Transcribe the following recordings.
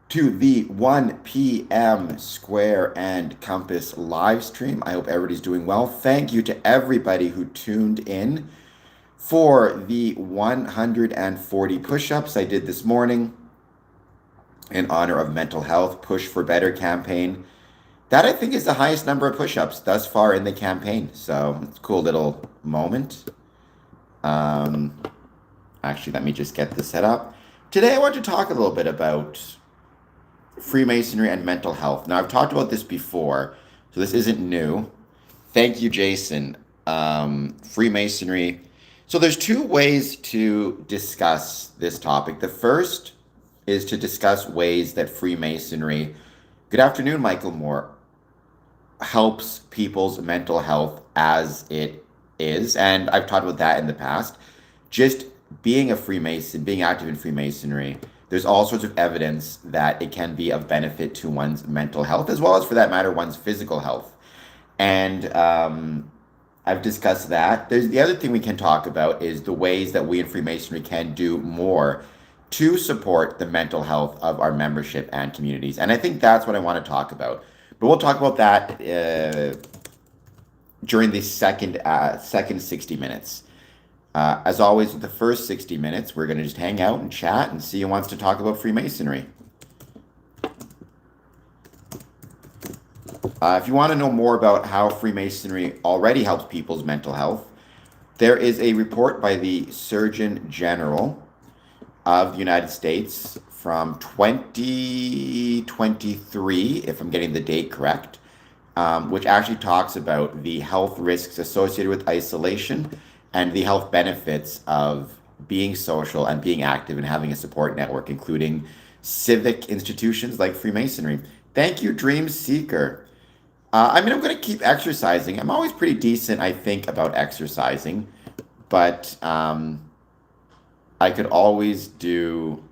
to the 1 p.m. Square and Compass live stream. I hope everybody's doing well. Thank you to everybody who tuned in for the 140 push-ups I did this morning in honor of Mental Health Push for Better campaign. That I think is the highest number of push-ups thus far in the campaign. So it's a cool little moment. Um, Actually, let me just get this set up. Today I want to talk a little bit about Freemasonry and mental health. Now, I've talked about this before, so this isn't new. Thank you, Jason. Freemasonry. So, there's two ways to discuss this topic. The first is to discuss ways that Freemasonry, good afternoon, Michael Moore, helps people's mental health as it is. And I've talked about that in the past. Just being a Freemason, being active in Freemasonry, there's all sorts of evidence that it can be of benefit to one's mental health, as well as, for that matter, one's physical health. And I've discussed that. There's the other thing we can talk about is the ways that we in Freemasonry can do more to support the mental health of our membership and communities. And I think that's what I want to talk about. But we'll talk about that during the second 60 minutes. As always, with the first 60 minutes, we're going to just hang out and chat and see who wants to talk about Freemasonry. If you want to know more about how Freemasonry already helps people's mental health, there is a report by the Surgeon General of the United States from 2023, if I'm getting the date correct, which actually talks about the health risks associated with isolation and the health benefits of being social and being active and having a support network, including civic institutions like Freemasonry. Thank you, Dream Seeker. I'm going to keep exercising. I'm always pretty decent, I think, about exercising, but I could always do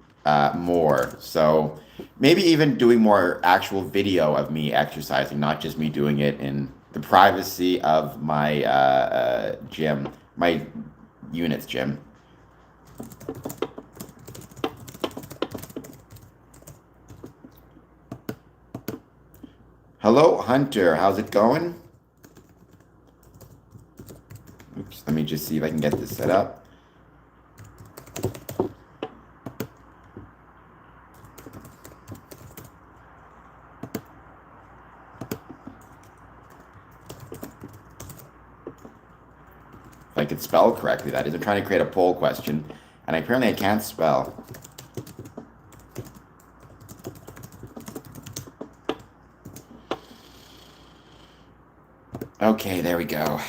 more. So maybe even doing more actual video of me exercising, not just me doing it in the privacy of my gym, my unit's gym. Hello, Hunter. How's it going? Oops, let me just see if I can get this set up. If I could spell correctly, that is. I'm trying to create a poll question, and apparently I can't spell. Okay, there we go.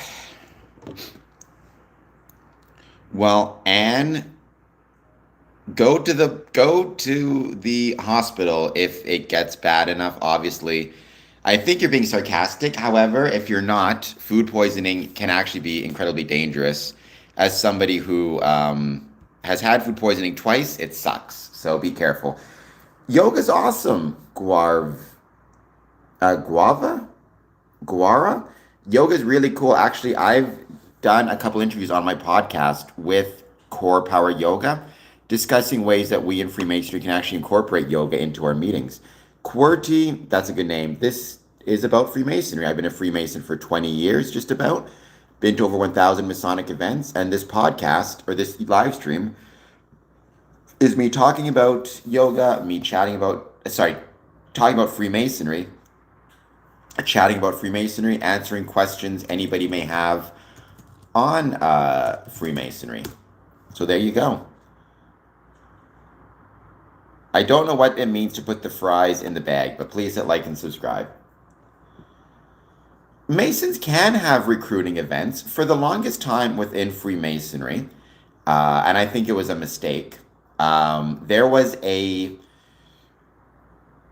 Well, Anne, go to the hospital if it gets bad enough, obviously. I think you're being sarcastic. However, if you're not, food poisoning can actually be incredibly dangerous. As somebody who has had food poisoning twice, it sucks. So be careful. Yoga's awesome. Guava? Guara? Yoga's really cool. Actually, I've done a couple interviews on my podcast with Core Power Yoga, discussing ways that we in Freemasonry can actually incorporate yoga into our meetings. QWERTY, that's a good name. This is about Freemasonry. I've been a Freemason for 20 years, just about. Been to over 1,000 Masonic events, and this podcast, or this live stream, is me talking about yoga, me talking about Freemasonry, chatting about Freemasonry, answering questions anybody may have on Freemasonry. So there you go. I don't know what it means to put the fries in the bag, but please hit like and subscribe. Masons can have recruiting events for the longest time within Freemasonry, and I think it was a mistake. There was a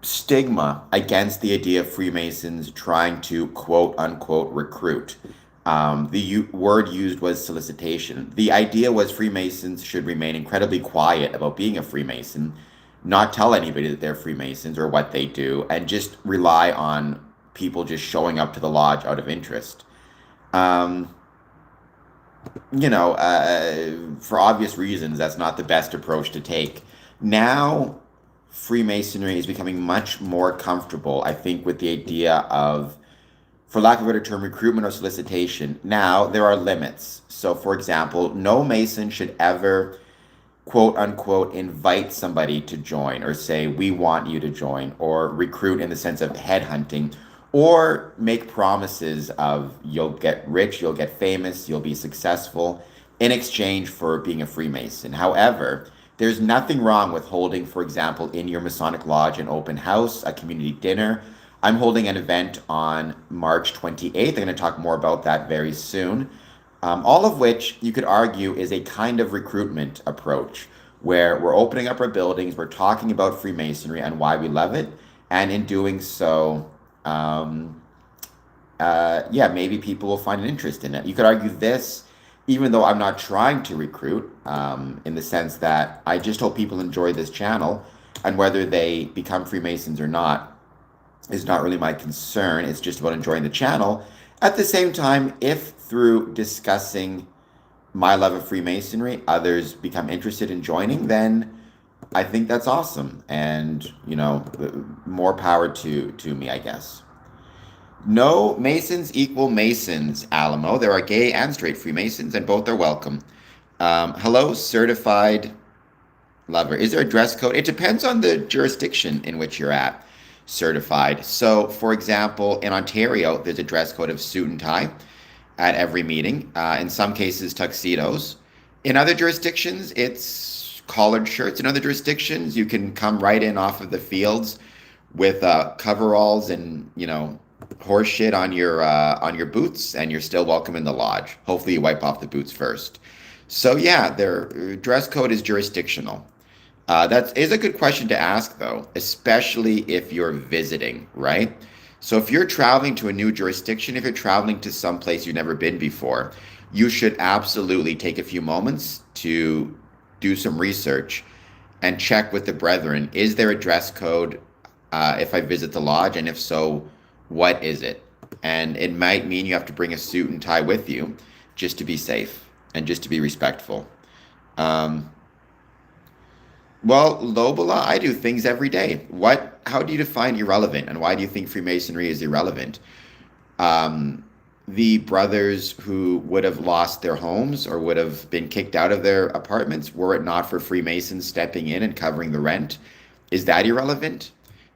stigma against the idea of Freemasons trying to quote unquote recruit. Word used was solicitation. The idea was Freemasons should remain incredibly quiet about being a Freemason, not tell anybody that they're Freemasons or what they do, and just rely on people just showing up to the lodge out of interest. Um, for obvious reasons, that's not the best approach to take. Now, Freemasonry is becoming much more comfortable, I think, with the idea of, for lack of a better term, recruitment or solicitation. Now, there are limits. So, for example, no Mason should ever, quote unquote, invite somebody to join or say, we want you to join, or recruit in the sense of headhunting, or make promises of you'll get rich, you'll get famous, you'll be successful in exchange for being a Freemason. However, there's nothing wrong with holding, for example, in your Masonic Lodge, an open house, a community dinner. I'm holding an event on March 28th. I'm going to talk more about that very soon. All of which you could argue is a kind of recruitment approach where we're opening up our buildings, we're talking about Freemasonry and why we love it. And in doing so, yeah, maybe people will find an interest in it. You could argue this, even though I'm not trying to recruit, in the sense that I just hope people enjoy this channel, and whether they become Freemasons or not is not really my concern. It's just about enjoying the channel. At the same time, if through discussing my love of Freemasonry, others become interested in joining, then I think that's awesome. And, you know, more power to me, I guess. No Masons equal Masons, Alamo. There are gay and straight Freemasons, and both are welcome. Hello, certified lover. Is there a dress code? It depends on the jurisdiction in which you're at, certified. So, for example, in Ontario, there's a dress code of suit and tie at every meeting. In some cases, tuxedos. In other jurisdictions, it's collared shirts. In other jurisdictions, you can come right in off of the fields with coveralls and, you know, horse shit on your boots, and you're still welcome in the lodge. Hopefully, you wipe off the boots first. So yeah, their dress code is jurisdictional. That is a good question to ask, though, especially if you're visiting, right? So if you're traveling to a new jurisdiction, if you're traveling to some place you've never been before, you should absolutely take a few moments to do some research and check with the brethren. Is there a dress code if I visit the lodge? And if so, what is it? And it might mean you have to bring a suit and tie with you just to be safe and just to be respectful. Well, Lobola, I do things every day. How do you define irrelevant, and why do you think Freemasonry is irrelevant? The brothers who would have lost their homes or would have been kicked out of their apartments were it not for Freemasons stepping in and covering the rent. Is that irrelevant?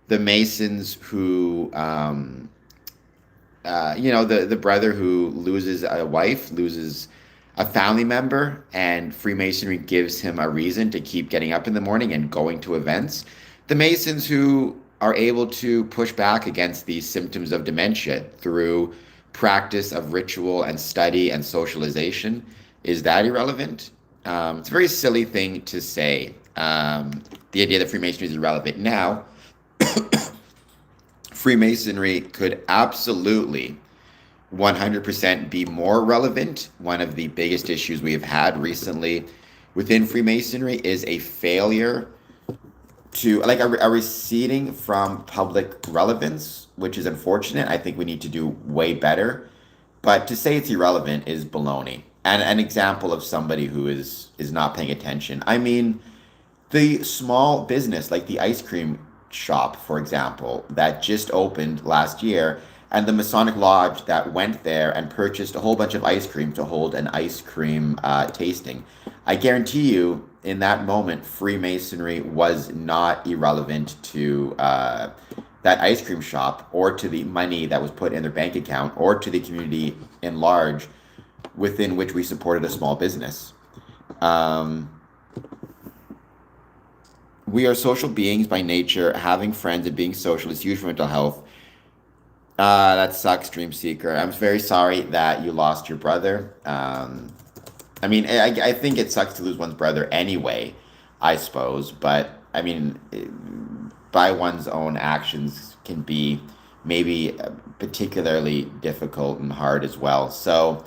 The Masons who, you know, the brother who loses a wife, loses a family member, and Freemasonry gives him a reason to keep getting up in the morning and going to events. The Masons who are able to push back against these symptoms of dementia through practice of ritual and study and socialization. Is that irrelevant? It's a very silly thing to say, the idea that Freemasonry is irrelevant. Now, Freemasonry could absolutely 100% be more relevant. One of the biggest issues we have had recently within Freemasonry is a failure to, like, a receding from public relevance, which is unfortunate. I think we need to do way better. But to say it's irrelevant is baloney. And an example of somebody who is not paying attention. I mean, the small business, like the ice cream shop, for example, that just opened last year, and the Masonic Lodge that went there and purchased a whole bunch of ice cream to hold an ice cream tasting. I guarantee you, in that moment, Freemasonry was not irrelevant to that ice cream shop, or to the money that was put in their bank account, or to the community in large within which we supported a small business. We are social beings by nature. Having friends and being social is huge for mental health. That sucks, Dream Seeker. I'm very sorry that you lost your brother. I mean, I think it sucks to lose one's brother anyway, I suppose. But, I mean, by one's own actions can be maybe particularly difficult and hard as well. So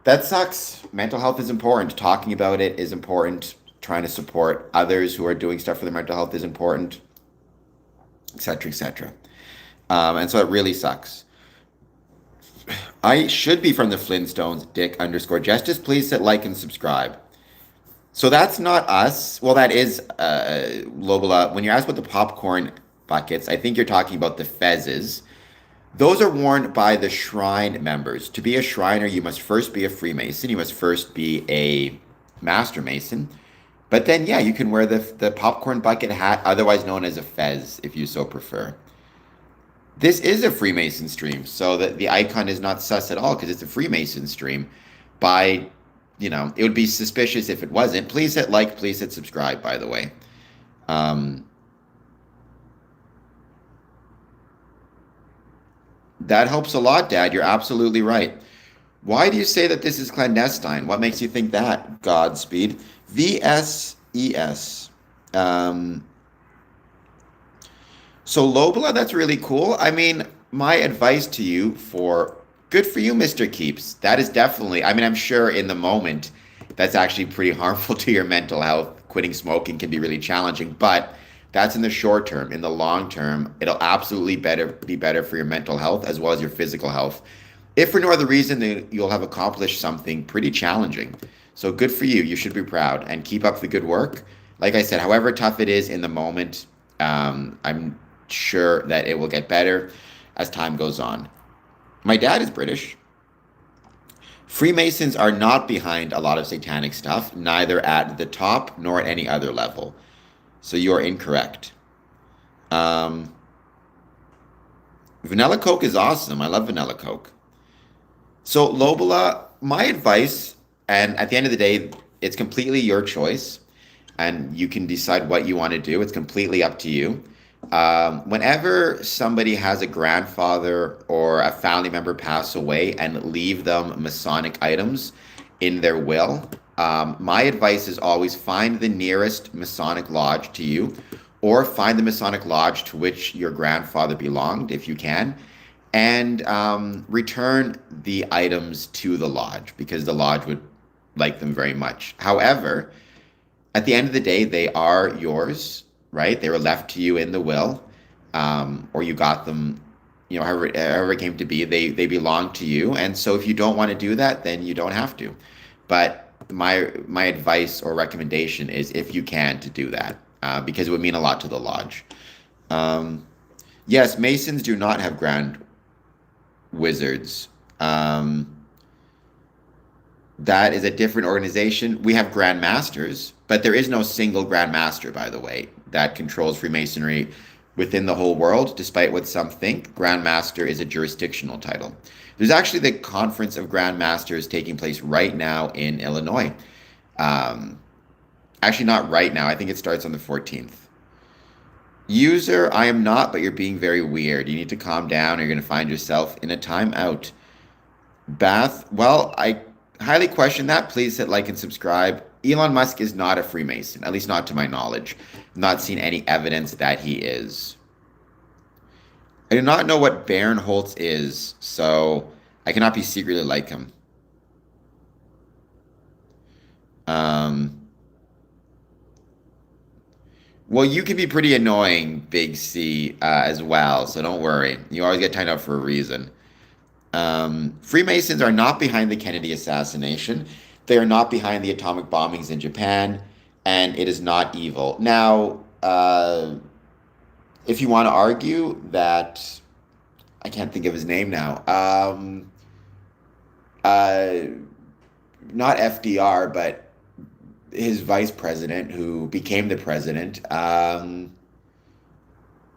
that sucks. Mental health is important. Talking about it is important. Trying to support others who are doing stuff for their mental health is important, etc., etc. And so it really sucks. I should be from the Flintstones, Dick_Justice. Please hit like and subscribe. So that's not us. Well, that is Lobola. When you're asked about the popcorn buckets, I think you're talking about the fezzes. Those are worn by the shrine members. To be a Shriner, you must first be a Freemason. You must first be a Master Mason. But then, yeah, you can wear the popcorn bucket hat, otherwise known as a fez, if you so prefer. This is a Freemason stream, so that the icon is not sus at all because it's a Freemason stream. By, it would be suspicious if it wasn't. Please hit like, please hit subscribe, by the way. Um, that helps a lot, Dad. You're absolutely right. Why do you say that this is clandestine? What makes you think that? Godspeed. VSES. Um, So Lobola, that's really cool. I mean, my advice to you for good for you, Mr. Keeps. That is definitely, I mean, I'm sure in the moment that's actually pretty harmful to your mental health. Quitting smoking can be really challenging, but that's in the short term. In the long term, it'll absolutely be better for your mental health as well as your physical health. If for no other reason, then you'll have accomplished something pretty challenging. So good for you. You should be proud and keep up the good work. Like I said, however tough it is in the moment, I'm sure that it will get better as time goes on. My dad is British. Freemasons are not behind a lot of satanic stuff, neither at the top nor at any other level. So you're incorrect. Um, Vanilla Coke is awesome. I love vanilla Coke. So, Lobola, my advice, and at the end of the day, it's completely your choice, and you can decide what you want to do. It's completely up to you. Whenever somebody has a grandfather or a family member pass away and leave them Masonic items in their will, my advice is always find the nearest Masonic lodge to you, or find the Masonic lodge to which your grandfather belonged, if you can, and return the items to the lodge because the lodge would like them very much. However, at the end of the day, they are yours, right? They were left to you in the will, or you got them, however it came to be. They belong to you, and so if you don't want to do that, then you don't have to. But my advice or recommendation is, if you can, to do that, because it would mean a lot to the lodge. Um, yes, Masons do not have grand wizards. That is a different organization. We have Grand Masters, but there is no single Grand Master, by the way, that controls Freemasonry within the whole world, despite what some think. Grand Master is a jurisdictional title. There's actually the Conference of Grand Masters taking place right now in Illinois. Um, Actually, not right now. I think it starts on the 14th. User, I am not, but you're being very weird. You need to calm down or you're going to find yourself in a timeout. Bath, well, I highly question that. Please hit like and subscribe. Elon Musk is not a Freemason, at least not to my knowledge. I've not seen any evidence that he is. I do not know what Baron Holtz is, so I cannot be secretly like him. Um, well, you can be pretty annoying, Big C, as well, so don't worry. You always get timed up for a reason. Freemasons are not behind the Kennedy assassination. They are not behind the atomic bombings in Japan, and it is not evil. Now, if you want to argue that, I can't think of his name now. Uh, Not FDR, but his vice president, who became the president,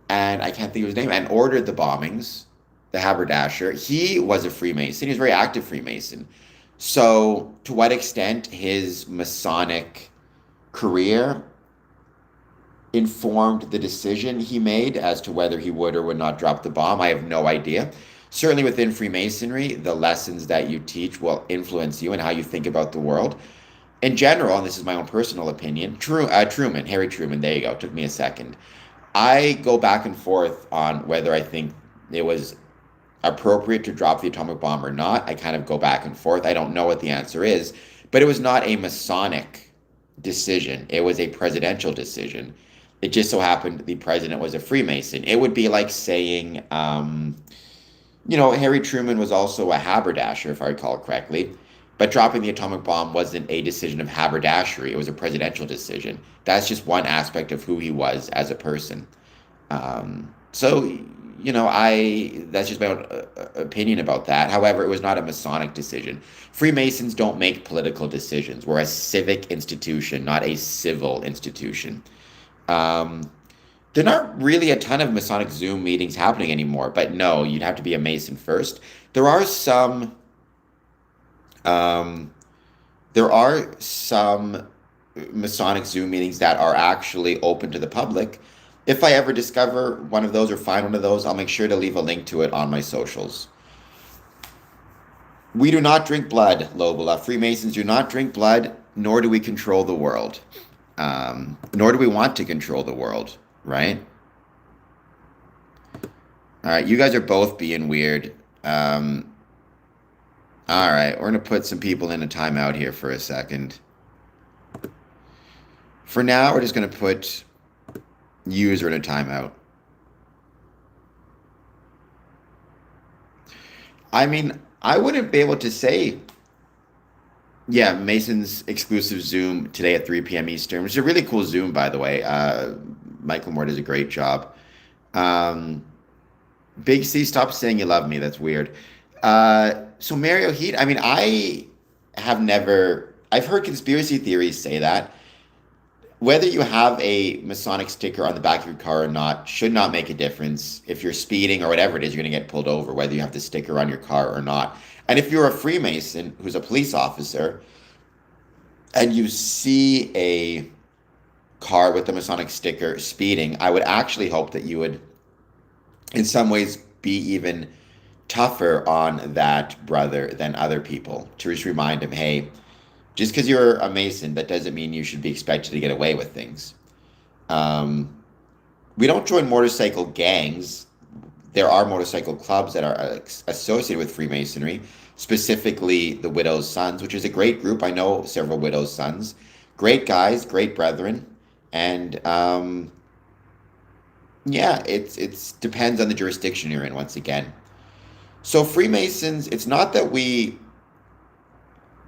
and I can't think of his name, and ordered the bombings, the haberdasher. He was a Freemason. He was a very active Freemason. So, to what extent his Masonic career informed the decision he made as to whether he would or would not drop the bomb, I have no idea. Certainly within Freemasonry, the lessons that you teach will influence you and how you think about the world. In general, and this is my own personal opinion, Truman, Harry Truman, there you go, took me a second. I go back and forth on whether I think it was appropriate to drop the atomic bomb or not. I kind of go back and forth. I don't know what the answer is, but it was not a Masonic decision. It was a presidential decision. It just so happened the president was a Freemason. It would be like saying, Harry Truman was also a haberdasher, if I recall correctly. But dropping the atomic bomb wasn't a decision of haberdashery, it was a presidential decision. That's just one aspect of who he was as a person. So, that's just my own opinion about that. However, it was not a Masonic decision. Freemasons don't make political decisions. We're a civic institution, not a civil institution. Um, there are not really a ton of Masonic Zoom meetings happening anymore, but no, you'd have to be a Mason first. There are some, um, there are some Masonic Zoom meetings that are actually open to the public. If I ever discover one of those or find one of those, I'll make sure to leave a link to it on my socials. We do not drink blood, Lobula. Freemasons do not drink blood, nor do we control the world. Nor do we want to control the world, right? All right, you guys are both being weird. All right, we're going to put some people in a timeout here for a second. For now, we're just going to put user in a timeout. I mean, I wouldn't be able to say, yeah, Mason's exclusive Zoom today at 3 p.m. Eastern, which is a really cool Zoom, by the way. Michael Moore does a great job. Big C, stop saying you love me. That's weird. So Mario Heat, I mean, I've heard conspiracy theories say that. Whether you have a Masonic sticker on the back of your car or not should not make a difference. If you're speeding or whatever it is, you're going to get pulled over, whether you have the sticker on your car or not. And if you're a Freemason who's a police officer and you see a car with the Masonic sticker speeding, I would actually hope that you would, in some ways, be even tougher on that brother than other people to just remind him, hey, just because you're a Mason, that doesn't mean you should be expected to get away with things. We don't join motorcycle gangs. There are motorcycle clubs that are associated with Freemasonry, specifically the Widow's Sons, which is a great group. I know several Widow's Sons. Great guys, great brethren. And yeah, it's depends on the jurisdiction you're in, once again. So Freemasons, it's not that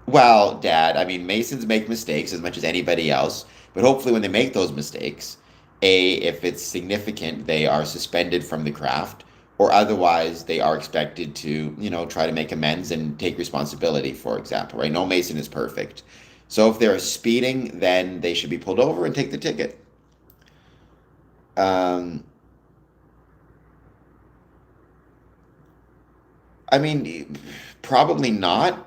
well, Dad, I mean, Masons make mistakes as much as anybody else, but hopefully when they make those mistakes, if it's significant, they are suspended from the craft, or otherwise they are expected to, try to make amends and take responsibility, for example, right? No Mason is perfect. So if they're speeding, then they should be pulled over and take the ticket. Um, I mean, probably not.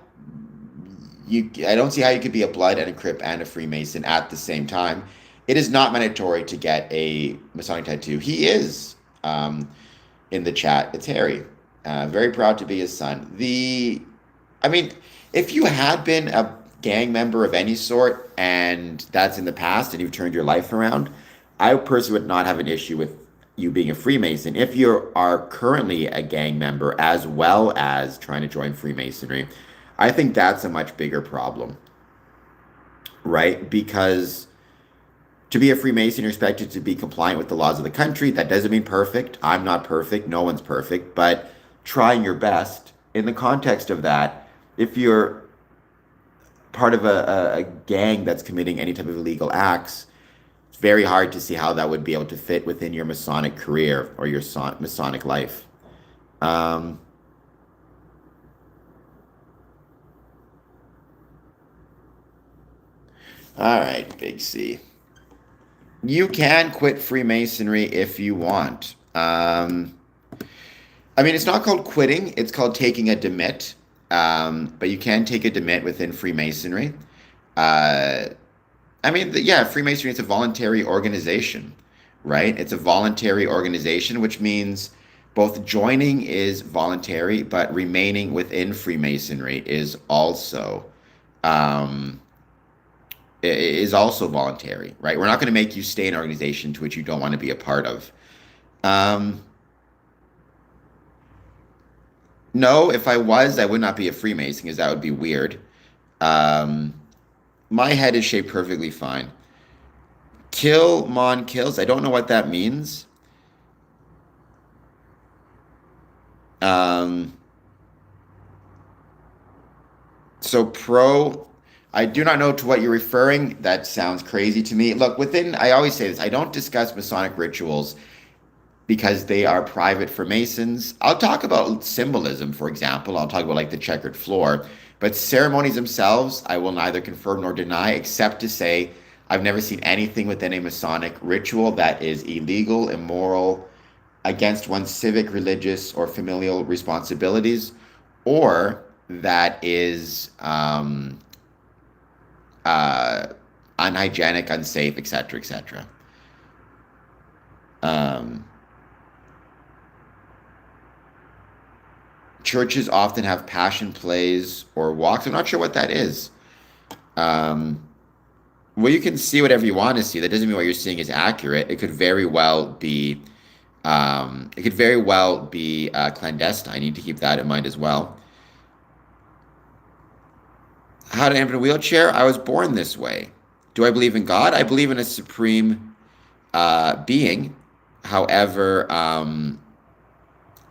I don't see how you could be a Blood and a Crip and a Freemason at the same time. It is not mandatory to get a Masonic tattoo. He is in the chat. It's Harry. Very proud to be his son. I mean, if you had been a gang member of any sort and that's in the past and you've turned your life around, I personally would not have an issue with you being a Freemason. If you are currently a gang member as well as trying to join Freemasonry, I think that's a much bigger problem, right? Because to be a Freemason, you're expected to be compliant with the laws of the country. That doesn't mean perfect. I'm not perfect. No one's perfect. But trying your best in the context of that, if you're part of a gang that's committing any type of illegal acts, it's very hard to see how that would be able to fit within your Masonic career or your Masonic life. Um, all right, Big C. You can quit Freemasonry if you want. I mean, it's not called quitting, it's called taking a demit. But you can take a demit within Freemasonry. Uh, I mean, yeah, Freemasonry is a voluntary organization, right? It's a voluntary organization, which means both joining is voluntary, but remaining within Freemasonry um, is also voluntary, right? We're not going to make you stay in an organization to which you don't want to be a part of. Um, no, if I was, I would not be a Freemason because that would be weird. Um, my head is shaped perfectly fine. Kill Mon kills. I don't know what that means. Um, So pro, I do not know to what you're referring. That sounds crazy to me. Look, I always say this, I don't discuss Masonic rituals because they are private for Masons. I'll talk about symbolism, for example. I'll talk about like the checkered floor, but ceremonies themselves, I will neither confirm nor deny, except to say I've never seen anything within a Masonic ritual that is illegal, immoral, against one's civic, religious, or familial responsibilities, or that is uh, unhygienic, unsafe, etc., etc. Um, Churches often have passion plays or walks. I'm not sure what that is. Um, well, you can see whatever you want to see. That doesn't mean what you're seeing is accurate. It could very well be clandestine. You need to keep that in mind as well. How to end up in a wheelchair? I was born this way. Do I believe in God? I believe in a supreme being. However,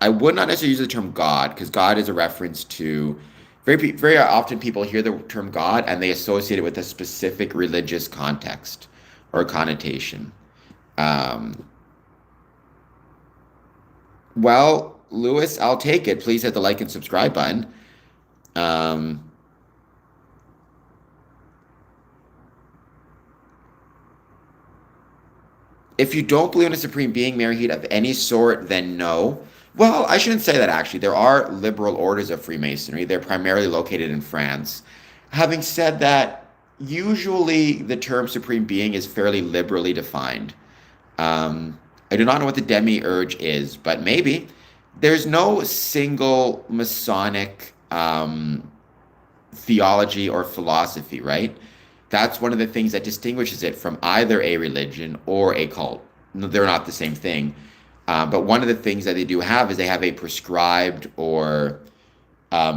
I would not necessarily use the term God because God is a reference to very often people hear the term God and they associate it with a specific religious context or connotation. Um, well, Lewis, I'll take it. Please hit the like and subscribe button. Um, if you don't believe in a supreme being, Mary of any sort, then no. Well, I shouldn't say that actually. There are liberal orders of Freemasonry. They're primarily located in France. Having said that, usually the term supreme being is fairly liberally defined. Um, I do not know what the demiurge is, but maybe. There's no single Masonic theology or philosophy, right? That's one of the things that distinguishes it from either a religion or a cult. They're not the same thing. But one of the things that they do have is they have a prescribed or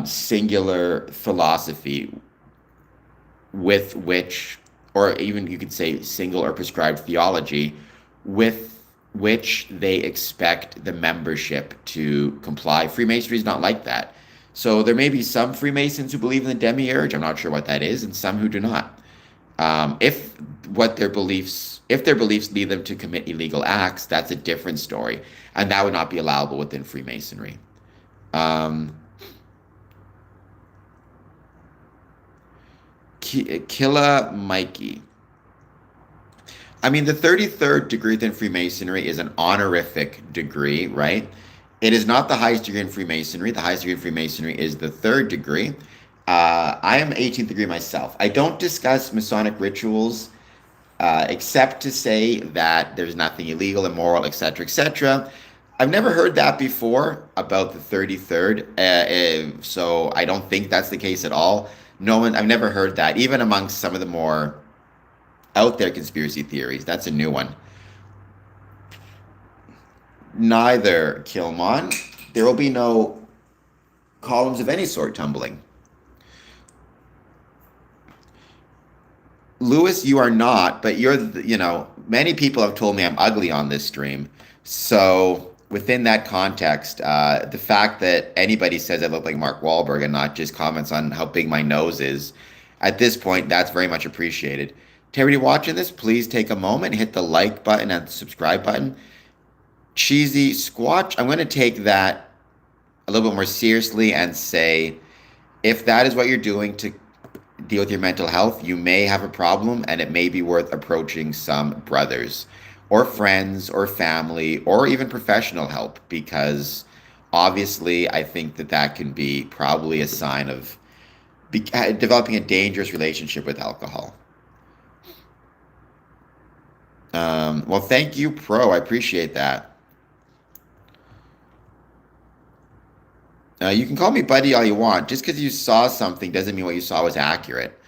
singular philosophy with which, or even you could say single or prescribed theology, with which they expect the membership to comply. Freemasonry is not like that. So there may be some Freemasons who believe in the demiurge. I'm not sure what that is, and some who do not. If their beliefs lead them to commit illegal acts, that's a different story, and that would not be allowable within Freemasonry. Killa Mikey. I mean, the 33rd degree within Freemasonry is an honorific degree, right? It is not the highest degree in Freemasonry. The highest degree in Freemasonry is the 3rd degree. I am 18th degree myself. I don't discuss Masonic rituals except to say that there's nothing illegal, immoral, etc., etc. I've never heard that before about the 33rd, so I don't think that's the case at all. No one, I've never heard that, even amongst some of the more out there conspiracy theories. That's a new one. Neither, Kilmon. There will be no columns of any sort tumbling. Lewis, you are not, but many people have told me I'm ugly on this stream. So within that context, the fact that anybody says I look like Mark Wahlberg and not just comments on how big my nose is, at this point, that's very much appreciated. To everybody watching this, please take a moment, hit the like button and the subscribe button. Cheesy Squatch, I'm going to take that a little bit more seriously and say, if that is what you're doing to deal with your mental health, you may have a problem and it may be worth approaching some brothers or friends or family or even professional help, because obviously I think that can be probably a sign of developing a dangerous relationship with alcohol. Well, thank you, Pro. I appreciate that. You can call me buddy all you want. Just because you saw something doesn't mean what you saw was accurate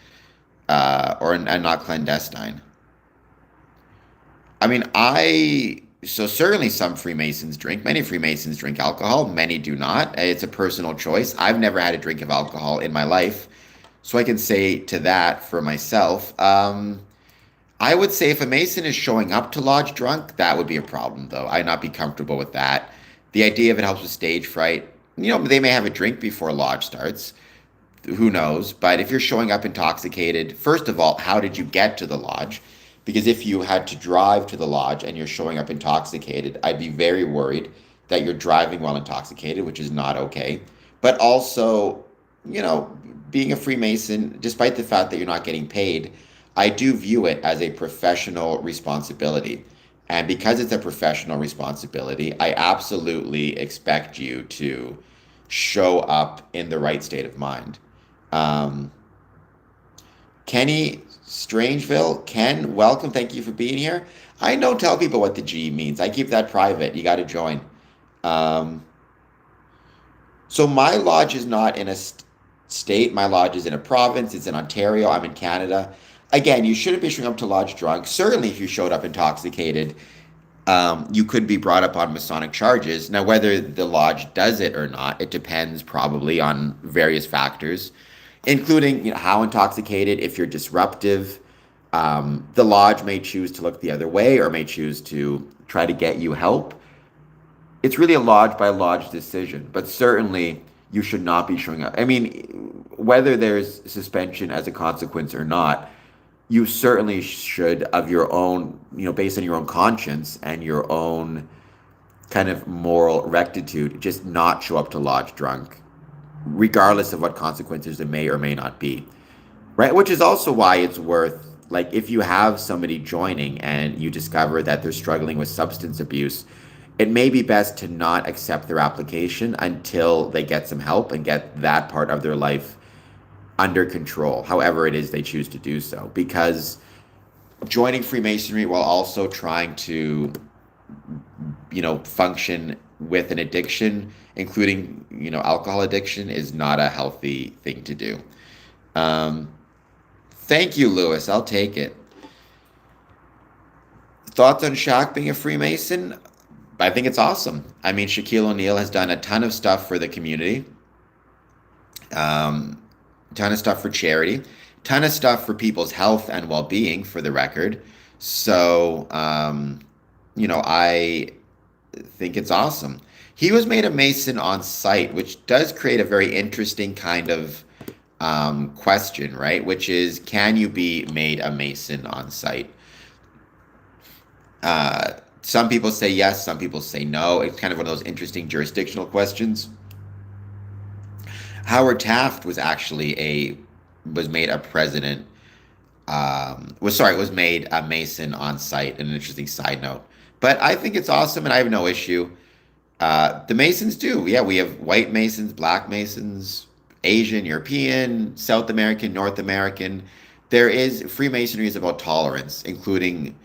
and not clandestine. I mean, so certainly some Freemasons drink. Many Freemasons drink alcohol. Many do not. It's a personal choice. I've never had a drink of alcohol in my life, so I can say to that for myself. I would say if a Mason is showing up to lodge drunk, that would be a problem, though. I'd not be comfortable with that. The idea of it helps with stage fright. They may have a drink before lodge starts. who knows? But if you're showing up intoxicated, first of all, how did you get to the lodge? Because if you had to drive to the lodge and you're showing up intoxicated, I'd be very worried that you're driving while intoxicated, which is not okay. But also, you know, being a Freemason, despite the fact that you're not getting paid, I do view it as a professional responsibility. And because it's a professional responsibility, I absolutely expect you to show up in the right state of mind. Um, Kenny Strangeville, Ken, welcome. Thank you for being here. I don't tell people what the G means. I keep that private. You got to join. Um, so my lodge is not in a state. My lodge is in a province. It's in Ontario. I'm in Canada. Again, you shouldn't be showing up to lodge drunk. Certainly, if you showed up intoxicated, you could be brought up on Masonic charges. Now, whether the lodge does it or not, it depends probably on various factors, including, how intoxicated, if you're disruptive. The lodge may choose to look the other way or may choose to try to get you help. It's really a lodge by lodge decision, but certainly you should not be showing up. I mean, whether there's suspension as a consequence or not, you certainly should, of your own, based on your own conscience and your own kind of moral rectitude, just not show up to lodge drunk, regardless of what consequences there may or may not be. Right? Which is also why it's worth, like, if you have somebody joining and you discover that they're struggling with substance abuse, it may be best to not accept their application until they get some help and get that part of their life under control, however it is they choose to do so. Because joining Freemasonry while also trying to, function with an addiction, including, alcohol addiction, is not a healthy thing to do. Thank you, Lewis. I'll take it. Thoughts on Shaq being a Freemason? I think it's awesome. I mean, Shaquille O'Neal has done a ton of stuff for the community, ton of stuff for charity, ton of stuff for people's health and well-being, for the record. So, I think it's awesome. He was made a Mason on site, which does create a very interesting kind of question, right? Which is, can you be made a Mason on site? Some people say yes, some people say no. It's kind of one of those interesting jurisdictional questions. Howard Taft was made a president. Was made a Mason on site. An interesting side note, but I think it's awesome, and I have no issue. The Masons do, yeah. We have white Masons, black Masons, Asian, European, South American, North American. Freemasonry is about tolerance, including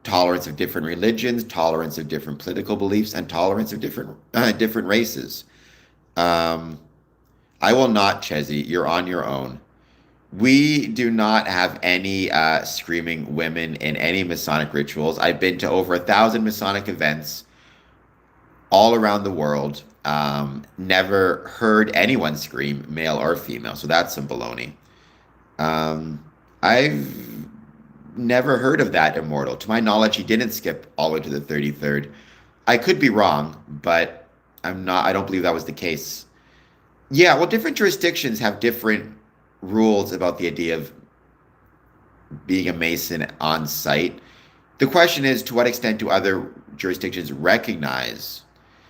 tolerance of different religions, tolerance of different political beliefs, and tolerance of different races. Um, I will not, Chezzy. You're on your own. We do not have any screaming women in any Masonic rituals. I've been to over 1,000 Masonic events all around the world. Never heard anyone scream, male or female. So that's some baloney. I've never heard of that immortal. To my knowledge, he didn't skip all the way to the 33rd. I could be wrong, but I don't believe that was the case. Yeah, well, different jurisdictions have different rules about the idea of being a Mason on site. The question is, to what extent do other jurisdictions recognize?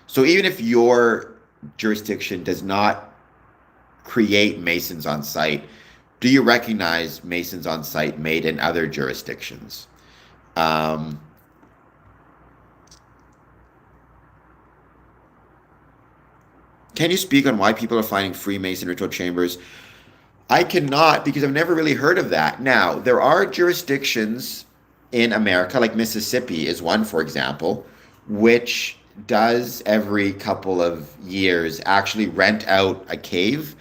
So even if your jurisdiction does not create Masons on site, do you recognize Masons on site made in other jurisdictions? Can you speak on why people are finding Freemason ritual chambers? I cannot, because I've never really heard of that. Now, there are jurisdictions in America, like Mississippi is one, for example, which does every couple of years actually rent out a cave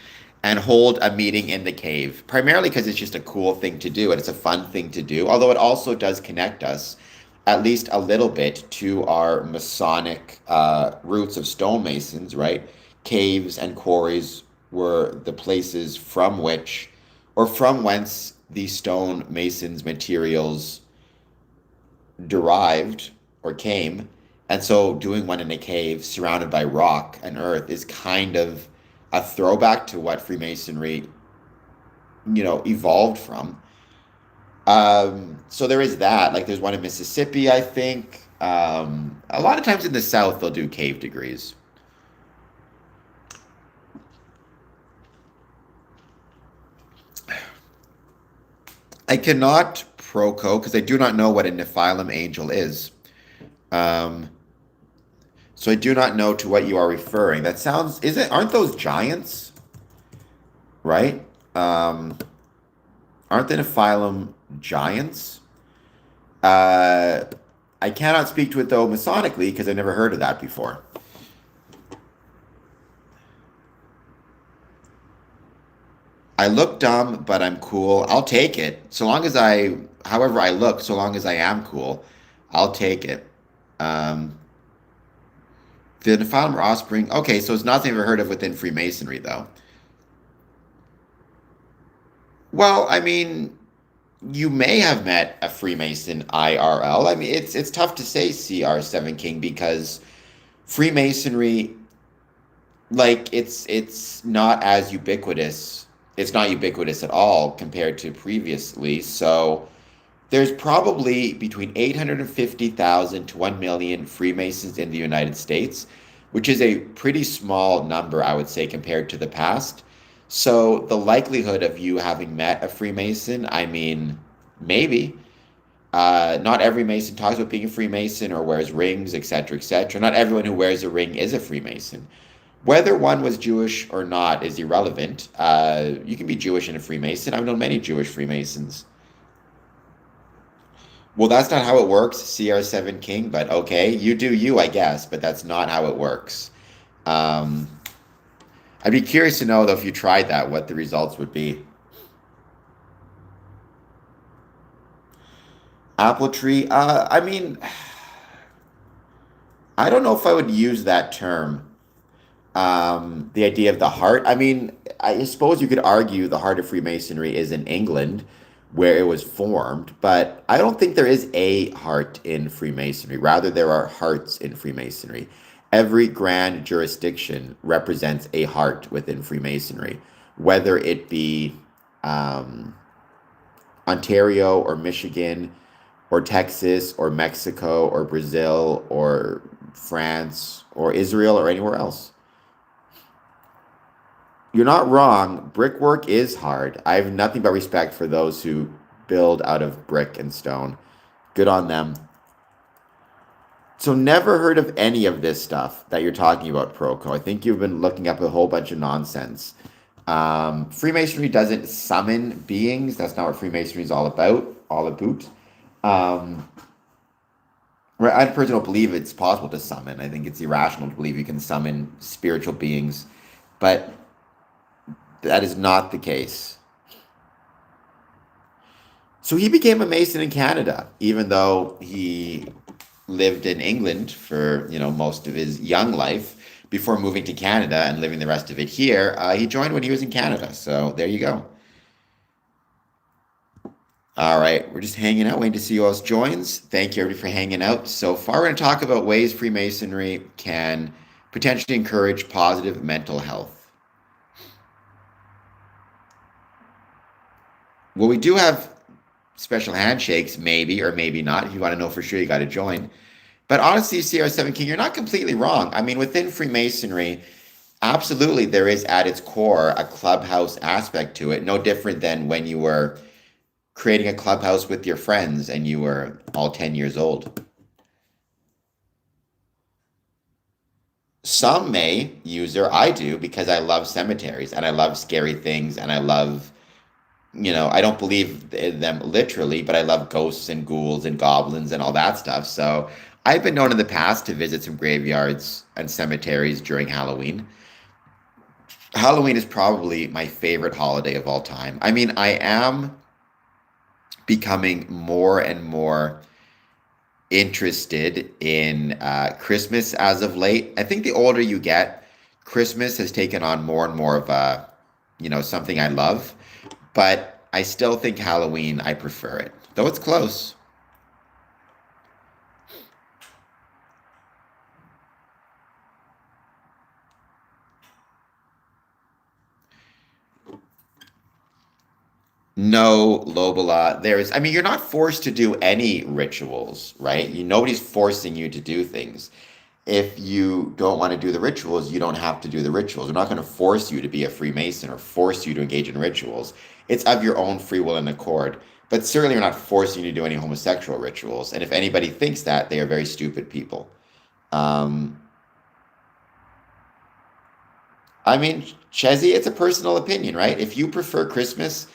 and hold a meeting in the cave, primarily because it's just a cool thing to do and it's a fun thing to do, although it also does connect us at least a little bit to our Masonic roots of stonemasons, right? Caves and quarries were the places from whence the stonemasons materials derived or came. And so doing one in a cave surrounded by rock and earth is kind of a throwback to what Freemasonry, evolved from. So there is that. Like there's one in Mississippi, I think. A lot of times in the South, they'll do cave degrees. I cannot proco because I do not know what a Nephilim angel is. Um, so I do not know to what you are referring. That sounds, aren't those giants, right? Um, aren't the Nephilim giants? Uh, I cannot speak to it though Masonically because I've never heard of that before. I look dumb, but I'm cool. I'll take it. However I look, so long as I am cool, I'll take it. Um, the Nephilim are offspring. Okay, so it's nothing I've ever heard of within Freemasonry, though. Well, I mean, you may have met a Freemason IRL. I mean, it's tough to say CR7 King because Freemasonry, like, it's not as ubiquitous. It's not ubiquitous at all compared to previously. So there's probably between 850,000 to 1 million Freemasons in the United States, which is a pretty small number, I would say, compared to the past. So the likelihood of you having met a Freemason, I mean, maybe. Not every Mason talks about being a Freemason or wears rings, etc., etc. Not everyone who wears a ring is a Freemason. Whether one was Jewish or not is irrelevant. You can be Jewish and a Freemason. I've known many Jewish Freemasons. Well, that's not how it works, CR7 King, but okay, you do you, I guess, but that's not how it works. Um, I'd be curious to know, though, if you tried that, what the results would be. Apple tree, I mean, I don't know if I would use that term. The idea of the heart. I mean, I suppose you could argue the heart of Freemasonry is in England, where it was formed, but I don't think there is a heart in Freemasonry. Rather, there are hearts in Freemasonry. Every grand jurisdiction represents a heart within Freemasonry, whether it be um, Ontario or Michigan or Texas or Mexico or Brazil or France or Israel or anywhere else. You're not wrong. Brickwork is hard. I have nothing but respect for those who build out of brick and stone. Good on them. So never heard of any of this stuff that you're talking about, Proco. I think you've been looking up a whole bunch of nonsense. Freemasonry doesn't summon beings. That's not what Freemasonry is all about. All about. Um, I personally don't believe it's possible to summon. I think it's irrational to believe you can summon spiritual beings, but that is not the case. So he became a Mason in Canada, even though he lived in England for most of his young life before moving to Canada and living the rest of it here. He joined when he was in Canada. So there you go. All right, we're just hanging out, waiting to see who else joins. Thank you everybody for hanging out so far. We're going to talk about ways Freemasonry can potentially encourage positive mental health. Well, we do have special handshakes, maybe or maybe not. If you want to know for sure, you got to join. But honestly, CR7 King, you're not completely wrong. I mean, within Freemasonry, absolutely there is at its core a clubhouse aspect to it, no different than when you were creating a clubhouse with your friends and you were all 10 years old. Some may use her, I do, because I love cemeteries and I love scary things and I love, I don't believe in them literally, but I love ghosts and ghouls and goblins and all that stuff. So I've been known in the past to visit some graveyards and cemeteries during Halloween. Halloween is probably my favorite holiday of all time. I mean, I am becoming more and more interested in Christmas as of late. I think the older you get, Christmas has taken on more and more of something I love. But I still think Halloween, I prefer it, though it's close. No, Lobola. You're not forced to do any rituals, right? Nobody's forcing you to do things. If you don't want to do the rituals, you don't have to do the rituals. We're not going to force you to be a Freemason or force you to engage in rituals. It's of your own free will and accord. But certainly, we're not forcing you to do any homosexual rituals. And if anybody thinks that, they are very stupid people. Um, Chezzy, it's a personal opinion, right? If you prefer Christmas,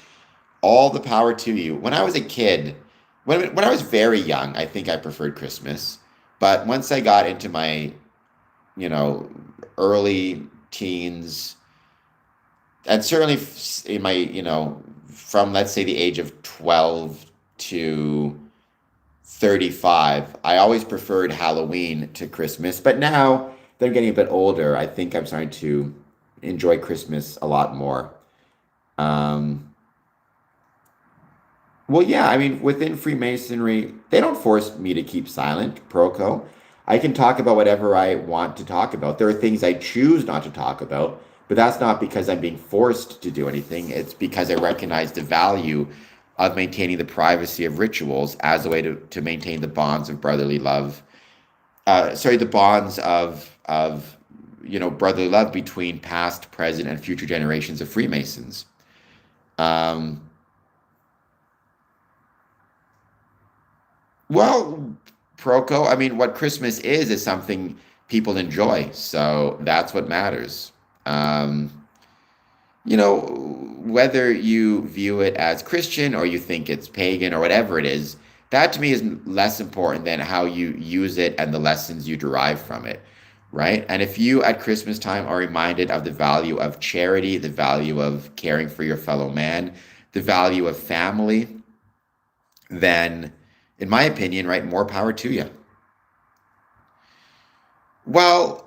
all the power to you. When I was a kid, when I was very young, I think I preferred Christmas. But once I got into my, you know, early teens, and certainly in my, from let's say the age of 12 to 35, I always preferred Halloween to Christmas. But now that I'm getting a bit older, I think I'm starting to enjoy Christmas a lot more. Um, Well, yeah, within Freemasonry, they don't force me to keep silent, Proco. I can talk about whatever I want to talk about. There are things I choose not to talk about, but that's not because I'm being forced to do anything. It's because I recognize the value of maintaining the privacy of rituals as a way to maintain the bonds of brotherly love. The bonds of brotherly love between past, present, and future generations of Freemasons. Um, Well, Proco, what Christmas is something people enjoy. So that's what matters. Um, whether you view it as Christian or you think it's pagan or whatever it is, that to me is less important than how you use it and the lessons you derive from it, right? And if you at Christmas time are reminded of the value of charity, the value of caring for your fellow man, the value of family, then in my opinion, right, more power to you. Well,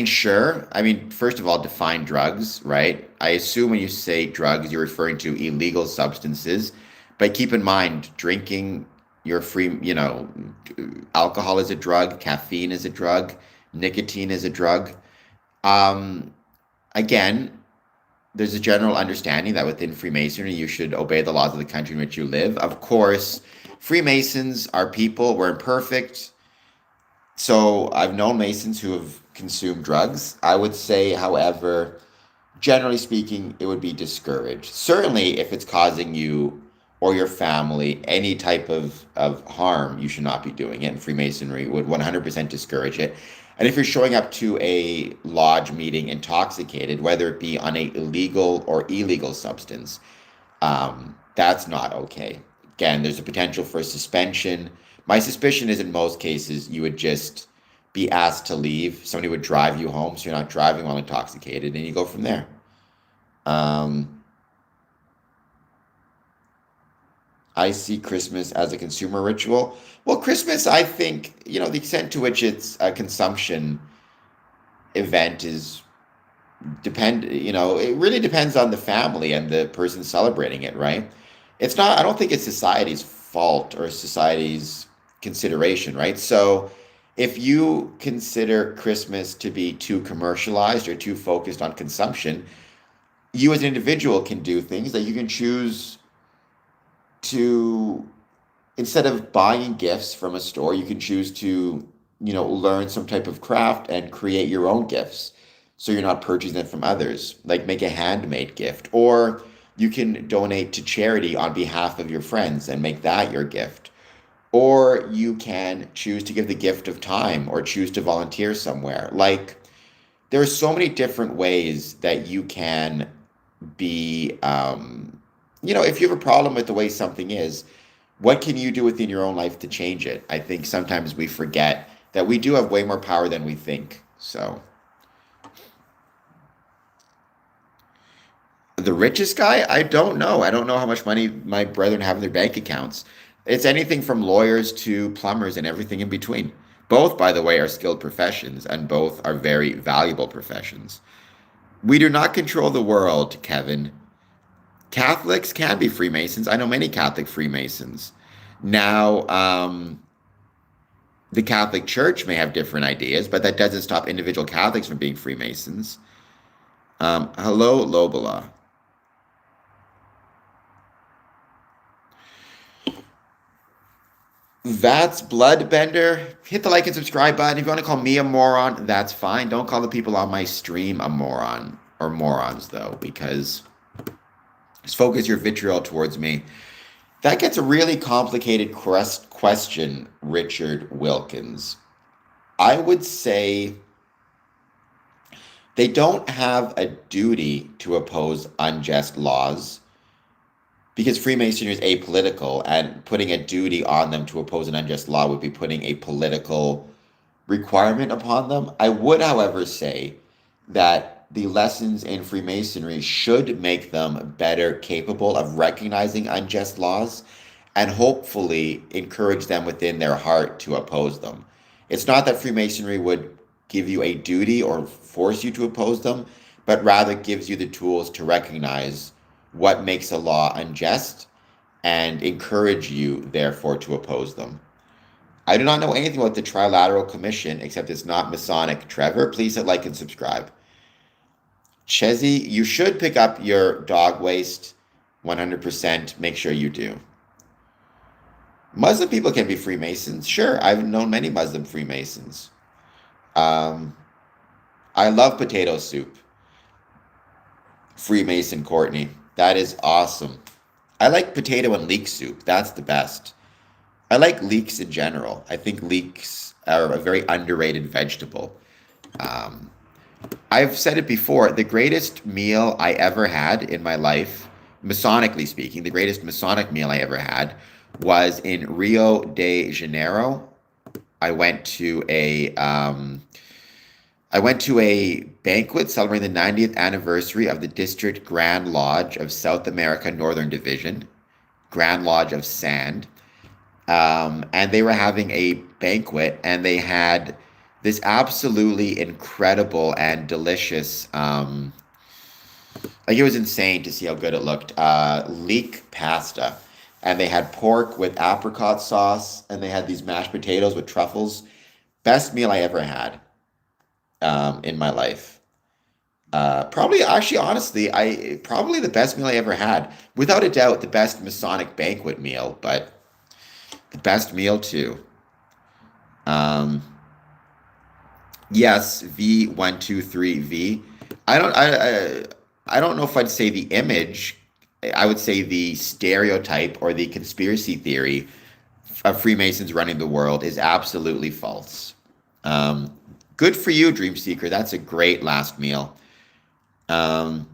sure. First of all, define drugs, right? I assume when you say drugs, you're referring to illegal substances, but keep in mind, drinking your free, alcohol is a drug, caffeine is a drug, nicotine is a drug. Um, Again, there's a general understanding that within Freemasonry, you should obey the laws of the country in which you live. Of course, Freemasons are people, we're imperfect. So I've known Masons who have consumed drugs. I would say, however, generally speaking, it would be discouraged. Certainly, if it's causing you or your family any type of harm, you should not be doing it. And Freemasonry would 100% discourage it. And if you're showing up to a lodge meeting intoxicated, whether it be on a illegal or illegal substance, that's not okay. Again, there's a potential for suspension. My suspicion is in most cases you would just be asked to leave. Somebody would drive you home so you're not driving while intoxicated, and you go from there. Um, I see Christmas as a consumer ritual. Well, Christmas, I think, the extent to which it's a consumption event is it really depends on the family and the person celebrating it, right? It's not, I don't think it's society's fault or society's consideration, right? So if you consider Christmas to be too commercialized or too focused on consumption, you as an individual can do things that you can choose to, instead of buying gifts from a store, you can choose to, learn some type of craft and create your own gifts. So you're not purchasing them from others, like make a handmade gift, or you can donate to charity on behalf of your friends and make that your gift. Or you can choose to give the gift of time or choose to volunteer somewhere. Like, there are so many different ways that you can be, if you have a problem with the way something is, what can you do within your own life to change it? I think sometimes we forget that we do have way more power than we think. So, the richest guy? I don't know. I don't know how much money my brethren have in their bank accounts. It's anything from lawyers to plumbers and everything in between. Both, by the way, are skilled professions and both are very valuable professions. We do not control the world, Kevin. Catholics can be Freemasons. I know many Catholic Freemasons. Now, the Catholic Church may have different ideas, but that doesn't stop individual Catholics from being Freemasons. Hello, Lobola. That's Bloodbender. Hit the like and subscribe button. If you want to call me a moron, that's fine. Don't call the people on my stream a moron or morons, though, because just focus your vitriol towards me. That gets a really complicated question, Richard Wilkins. I would say they don't have a duty to oppose unjust laws because Freemasonry is apolitical, and putting a duty on them to oppose an unjust law would be putting a political requirement upon them. I would, however, say that the lessons in Freemasonry should make them better capable of recognizing unjust laws and hopefully encourage them within their heart to oppose them. It's not that Freemasonry would give you a duty or force you to oppose them, but rather gives you the tools to recognize what makes a law unjust and encourage you, therefore, to oppose them. I do not know anything about the Trilateral Commission except it's not Masonic. Trevor, please hit like and subscribe. Chezzy, you should pick up your dog waste 100%. Make sure you do. Muslim people can be Freemasons. Sure, I've known many Muslim Freemasons. Um, I love potato soup. Freemason Courtney. That is awesome. I like potato and leek soup. That's the best. I like leeks in general. I think leeks are a very underrated vegetable. Um, I've said it before, the greatest meal I ever had in my life, Masonically speaking, the greatest Masonic meal I ever had was in Rio de Janeiro. I went to a banquet celebrating the 90th anniversary of the District Grand Lodge of South America Northern Division, Grand Lodge of Sand. And they were having a banquet, and they had this absolutely incredible and delicious, like it was insane to see how good it looked, leek pasta. And they had pork with apricot sauce, and they had these mashed potatoes with truffles. Best meal I ever had in my life. Probably, actually, honestly, I probably the best meal I ever had. Without a doubt, the best Masonic banquet meal, but the best meal too. Um, yes, V123V. I don't I I don't know if I'd say the image. I would say the stereotype or the conspiracy theory of Freemasons running the world is absolutely false. Um, Good for you, Dream Seeker. That's a great last meal. Um,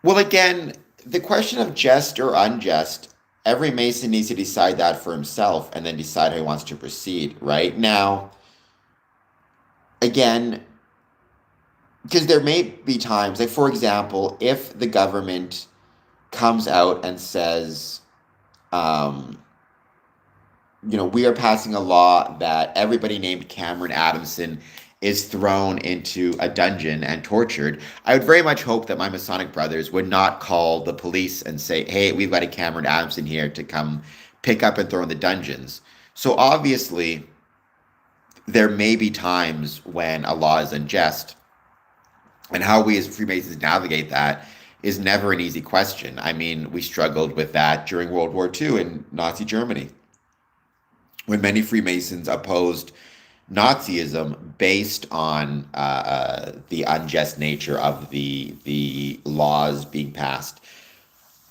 well, again, the question of just or unjust, every Mason needs to decide that for himself and then decide how he wants to proceed, right? Now, again, because there may be times, like for example, if the government comes out and says, um, we are passing a law that everybody named Cameron Adamson is thrown into a dungeon and tortured. I would very much hope that my Masonic brothers would not call the police and say, hey, we've got a Cameron Adamson here to come pick up and throw in the dungeons. So obviously, there may be times when a law is unjust, and how we as Freemasons navigate that is never an easy question. I mean, we struggled with that during World War II in Nazi Germany, when many Freemasons opposed Nazism based on the unjust nature of the laws being passed.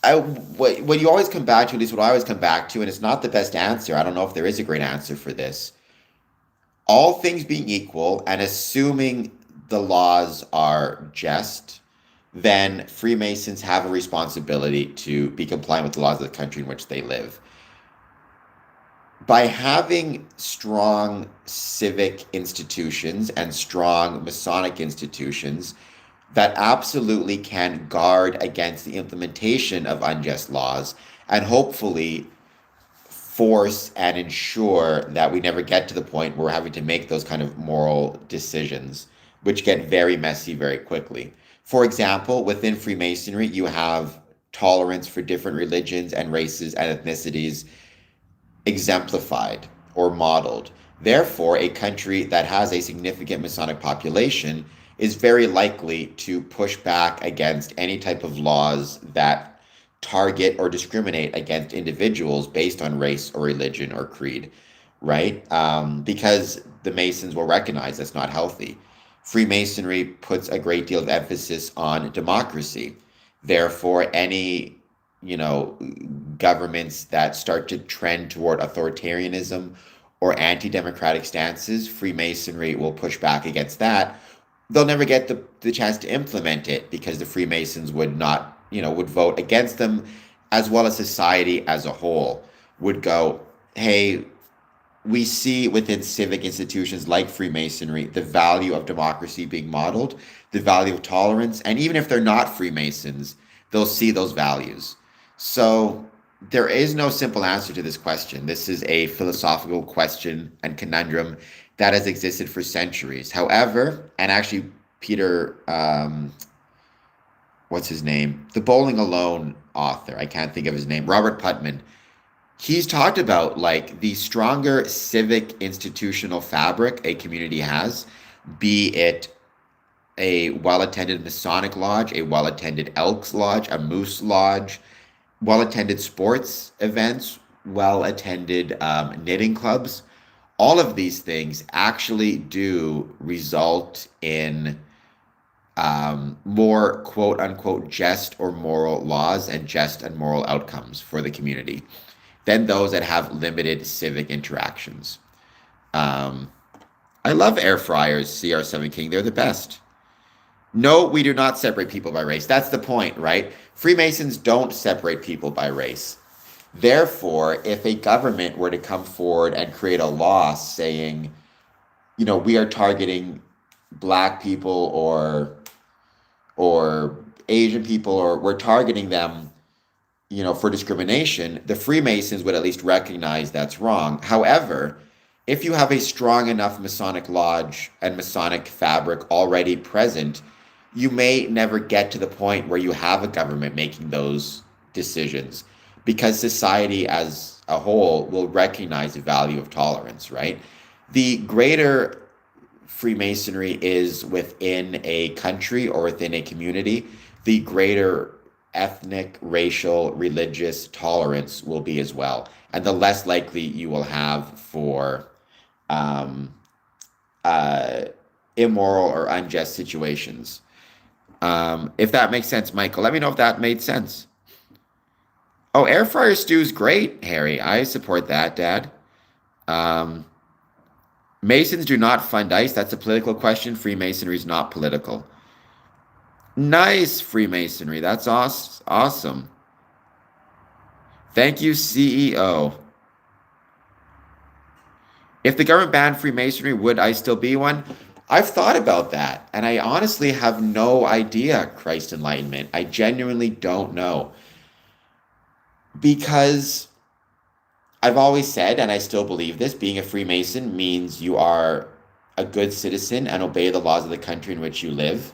What you always come back to, at least what I always come back to, and it's not the best answer. I don't know if there is a great answer for this. All things being equal, and assuming the laws are just, then Freemasons have a responsibility to be compliant with the laws of the country in which they live. By having strong civic institutions and strong Masonic institutions that absolutely can guard against the implementation of unjust laws and hopefully force and ensure that we never get to the point where we're having to make those kind of moral decisions, which get very messy very quickly. For example, within Freemasonry, you have tolerance for different religions and races and ethnicities exemplified or modeled. Therefore, a country that has a significant Masonic population is very likely to push back against any type of laws that target or discriminate against individuals based on race or religion or creed, right? Because the Masons will recognize that's not healthy. Freemasonry puts a great deal of emphasis on democracy. Therefore, any, you know, governments that start to trend toward authoritarianism or anti-democratic stances, Freemasonry will push back against that. They'll never get the chance to implement it because the Freemasons would not, would vote against them, as well as society as a whole would go, hey, we see within civic institutions like Freemasonry the value of democracy being modeled, the value of tolerance, and even if they're not Freemasons, they'll see those values. So there is no simple answer to this question. This is a philosophical question and conundrum that has existed for centuries. However, and actually, Peter, what's his name? The Bowling Alone author, I can't think of his name, Robert Putnam, he's talked about like the stronger civic institutional fabric a community has, be it a well-attended Masonic lodge, a well-attended Elks lodge, a Moose lodge, well-attended sports events, well-attended knitting clubs. All of these things actually do result in more quote unquote just or moral laws and just and moral outcomes for the community than those that have limited civic interactions. Um, I love air fryers, CR7 King. They're the best. No, we do not separate people by race. That's the point, right? Freemasons don't separate people by race. Therefore, if a government were to come forward and create a law saying, we are targeting black people or Asian people, or we're targeting them, for discrimination, the Freemasons would at least recognize that's wrong. However, if you have a strong enough Masonic lodge and Masonic fabric already present, you may never get to the point where you have a government making those decisions because society as a whole will recognize the value of tolerance, right? The greater Freemasonry is within a country or within a community, the greater ethnic, racial, religious tolerance will be as well, and the less likely you will have for um, immoral or unjust situations. If that makes sense, Michael, let me know if that made sense. Oh, air fryer stew is great, Harry. I support that, Dad. Um, Masons do not fund ICE. That's a political question. Freemasonry is not political. Nice, Freemasonry. That's awesome. Thank you, CEO. If the government banned Freemasonry, would I still be one? I've thought about that, and I honestly have no idea, Christ Enlightenment. I genuinely don't know. Because I've always said, and I still believe this, being a Freemason means you are a good citizen and obey the laws of the country in which you live.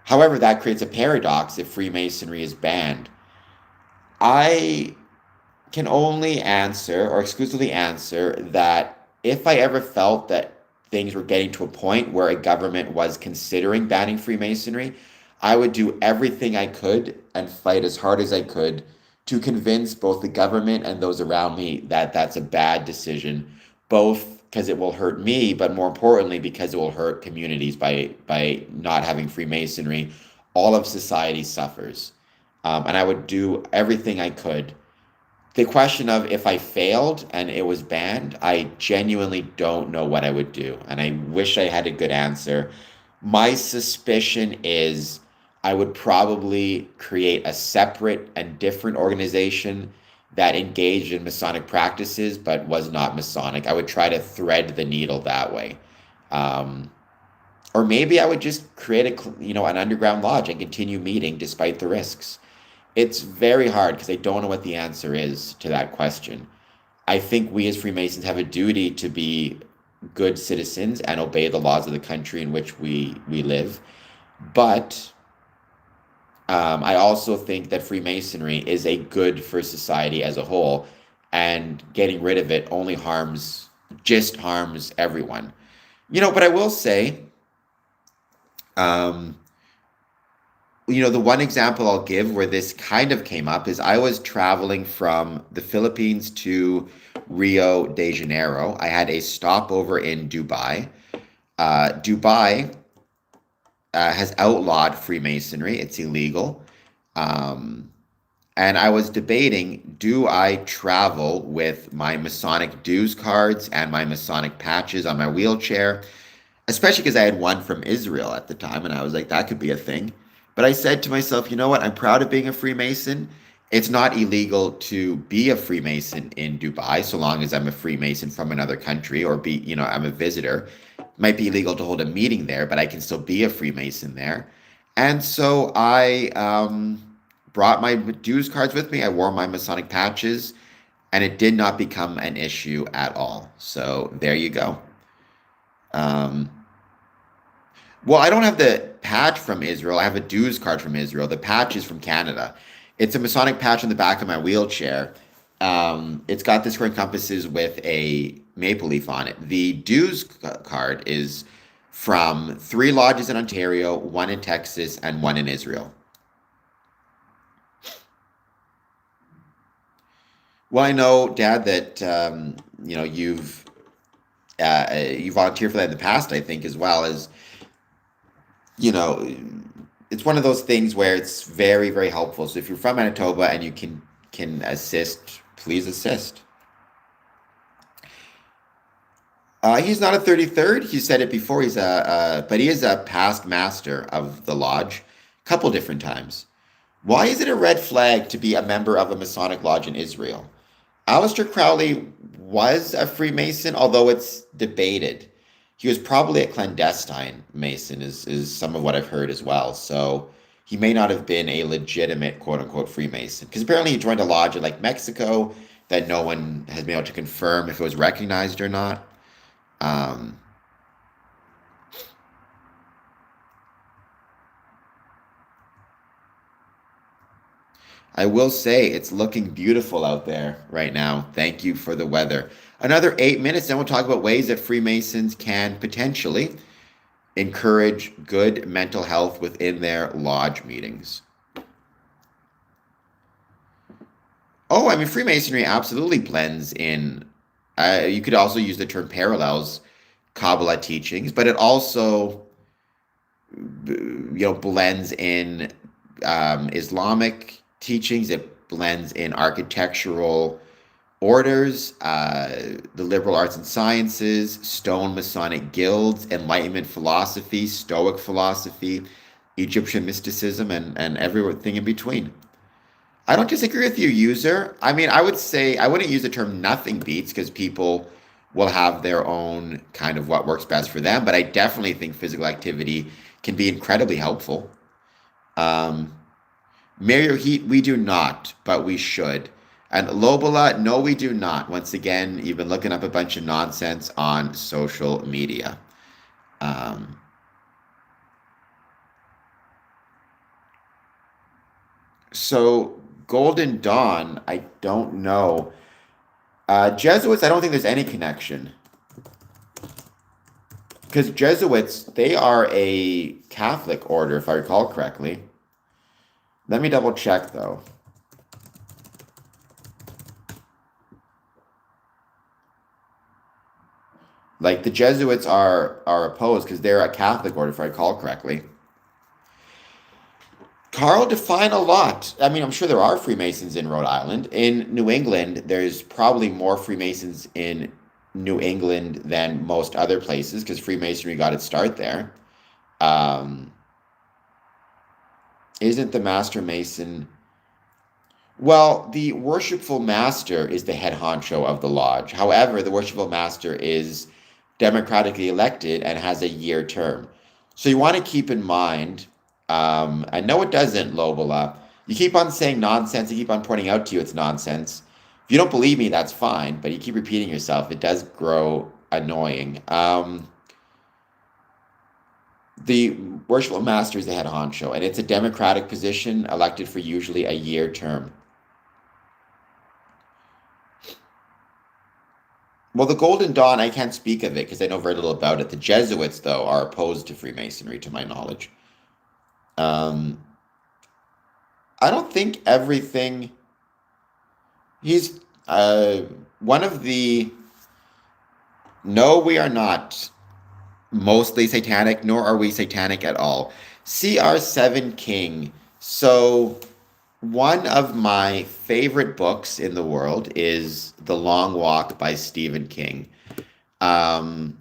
However, that creates a paradox if Freemasonry is banned. I can only answer or exclusively answer that if I ever felt that things were getting to a point where a government was considering banning Freemasonry, I would do everything I could and fight as hard as I could to convince both the government and those around me that that's a bad decision, both because it will hurt me, but more importantly, because it will hurt communities by not having Freemasonry. All of society suffers. And I would do everything I could. The question of if I failed and it was banned, I genuinely don't know what I would do. And I wish I had a good answer. My suspicion is I would probably create a separate and different organization that engaged in Masonic practices but was not Masonic. I would try to thread the needle that way. Or maybe I would just create an underground lodge and continue meeting despite the risks. It's very hard because I don't know what the answer is to that question. I think we as Freemasons have a duty to be good citizens and obey the laws of the country in which we live. But I also think that Freemasonry is a good for society as a whole, and getting rid of it only harms everyone. But I will say, Um, the one example I'll give where this kind of came up is I was traveling from the Philippines to Rio de Janeiro. I had a stopover in Dubai. Dubai has outlawed Freemasonry, it's illegal. Um, and I was debating, do I travel with my Masonic dues cards and my Masonic patches on my wheelchair? Especially because I had one from Israel at the time, and I was like, that could be a thing. But I said to myself, you know what? I'm proud of being a Freemason. It's not illegal to be a Freemason in Dubai, so long as I'm a Freemason from another country or I'm a visitor. It might be illegal to hold a meeting there, but I can still be a Freemason there. And so I brought my dues cards with me. I wore my Masonic patches, and it did not become an issue at all. So there you go. Um, Well, I don't have the patch from Israel. I have a dues card from Israel. The patch is from Canada. It's a Masonic patch on the back of my wheelchair. It's got the square compasses with a maple leaf on it. The card is from three lodges in Ontario, one in Texas, and one in Israel. Well, I know, Dad, that you volunteered for that in the past, I think, as well as you know, it's one of those things where it's very, very helpful. So if you're from Manitoba and you can assist, please assist. He's not a 33rd. He said it before. But he is a past master of the lodge, a couple different times. Why is it a red flag to be a member of a Masonic lodge in Israel? Aleister Crowley was a Freemason, although it's debated. He was probably a clandestine Mason, is some of what I've heard as well. So he may not have been a legitimate quote unquote Freemason. Because apparently he joined a lodge in like Mexico that no one has been able to confirm if it was recognized or not. Um, I will say it's looking beautiful out there right now. Thank you for the weather. Another 8 minutes, then we'll talk about ways that Freemasons can potentially encourage good mental health within their lodge meetings. Oh, I mean, Freemasonry absolutely blends in. You could also use the term parallels Kabbalah teachings, but it also, blends in Islamic teachings. It blends in architectural orders, the liberal arts and sciences, stone Masonic guilds, Enlightenment philosophy, Stoic philosophy, Egyptian mysticism, and everything in between. I don't disagree with you, user. I mean, I would say I wouldn't use the term nothing beats because people will have their own kind of what works best for them, but I definitely think physical activity can be incredibly helpful. Um, Mario Heat, we do not, but we should. And Lobola, no, we do not. Once again, you've been looking up a bunch of nonsense on social media. Um, so Golden Dawn, I don't know. Jesuits, I don't think there's any connection. Because Jesuits, they are a Catholic order, if I recall correctly. Let me double check, though. Like the Jesuits are opposed because they're a Catholic order, if I recall correctly. Carl, define a lot. I mean, I'm sure there are Freemasons in Rhode Island. In New England, there's probably more Freemasons in New England than most other places because Freemasonry got its start there. Um, isn't the Master Mason? Well, the Worshipful Master is the head honcho of the lodge. However, the Worshipful Master is democratically elected and has a year term. So you want to keep in mind, I know it doesn't, Lobola. You keep on saying nonsense, you keep on pointing out to you it's nonsense. If you don't believe me, that's fine, but you keep repeating yourself. It does grow annoying. The Worshipful Master is the head honcho, and it's a democratic position elected for usually a year term. Well, the Golden Dawn, I can't speak of it because I know very little about it. The Jesuits, though, are opposed to Freemasonry, to my knowledge. Um, I don't think everything. He's one of the. No, we are not mostly satanic, nor are we satanic at all. CR7 King. So, one of my favorite books in the world is The Long Walk by Stephen King. Um,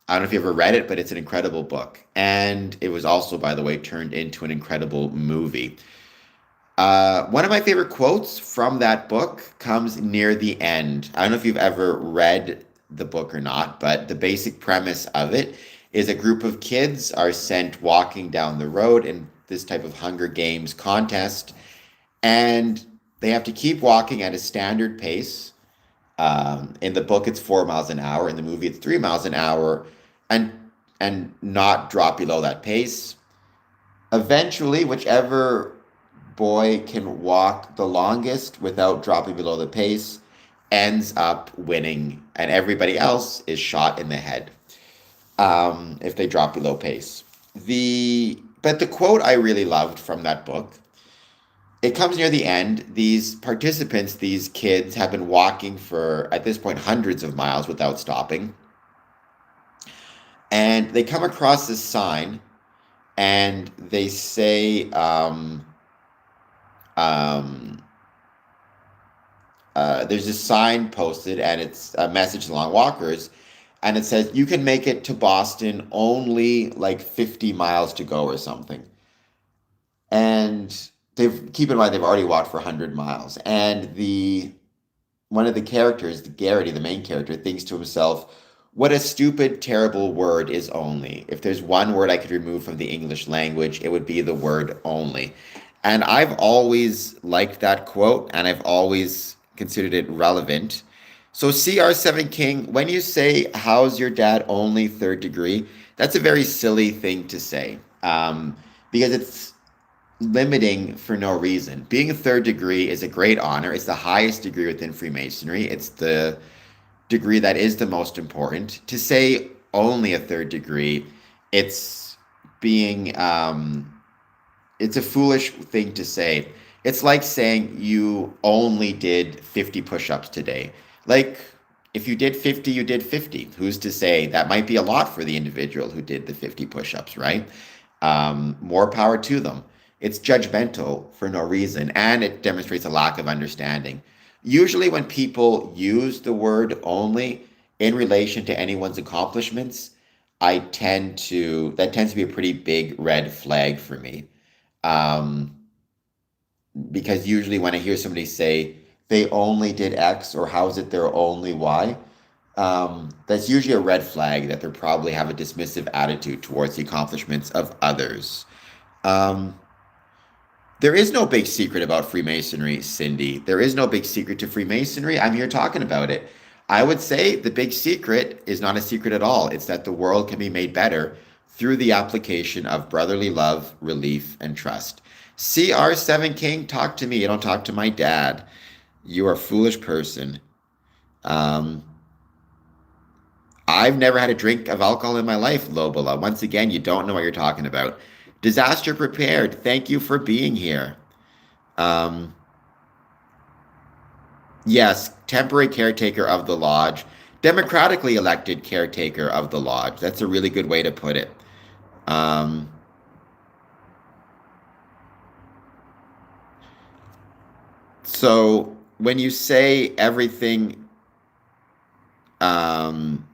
I don't know if you ever read it, but it's an incredible book. And it was also, by the way, turned into an incredible movie. One of my favorite quotes from that book comes near the end. I don't know if you've ever read the book or not, but the basic premise of it is a group of kids are sent walking down the road in this type of Hunger Games contest, and they have to keep walking at a standard pace. In the book, it's 4 miles an hour. In the movie, it's 3 miles an hour, and not drop below that pace. Eventually, whichever boy can walk the longest without dropping below the pace ends up winning, and everybody else is shot in the head if they drop below pace. But the quote I really loved from that book, it comes near the end. These participants, these kids, have been walking for, at this point, hundreds of miles without stopping. And they come across this sign and they say, um, there's this sign posted and it's a message to long walkers. And it says, you can make it to Boston only like 50 miles to go or something. And keep in mind, they've already walked for 100 miles. And one of the characters, Garrity, the main character, thinks to himself, what a stupid, terrible word is only. If there's one word I could remove from the English language, it would be the word only. And I've always liked that quote, and I've always considered it relevant. So, CR7 King, when you say, how's your dad only third degree, that's a very silly thing to say because it's limiting for no reason. Being a third degree is a great honor. It's the highest degree within Freemasonry. It's the degree that is the most important. To say only a third degree, it's being it's a foolish thing to say. It's like saying you only did 50 push-ups today. Like if you did 50, you did 50. Who's to say? That might be a lot for the individual who did the 50 push-ups, right? More power to them. It's judgmental for no reason, and it demonstrates a lack of understanding. Usually, when people use the word only in relation to anyone's accomplishments, that tends to be a pretty big red flag for me. Um, because usually when I hear somebody say they only did X or how is it they're only Y, that's usually a red flag that they probably have a dismissive attitude towards the accomplishments of others. Um, there is no big secret about Freemasonry, Cindy. There is no big secret to Freemasonry. I'm here talking about it. I would say the big secret is not a secret at all. It's that the world can be made better through the application of brotherly love, relief, and trust. CR7 King, talk to me. You don't talk to my dad. You are a foolish person. Um, I've never had a drink of alcohol in my life, Lobola. Once again, you don't know what you're talking about. Disaster prepared. Thank you for being here. Um, yes, temporary caretaker of the lodge, democratically elected caretaker of the lodge. That's a really good way to put it. Um, so when you say everything, um,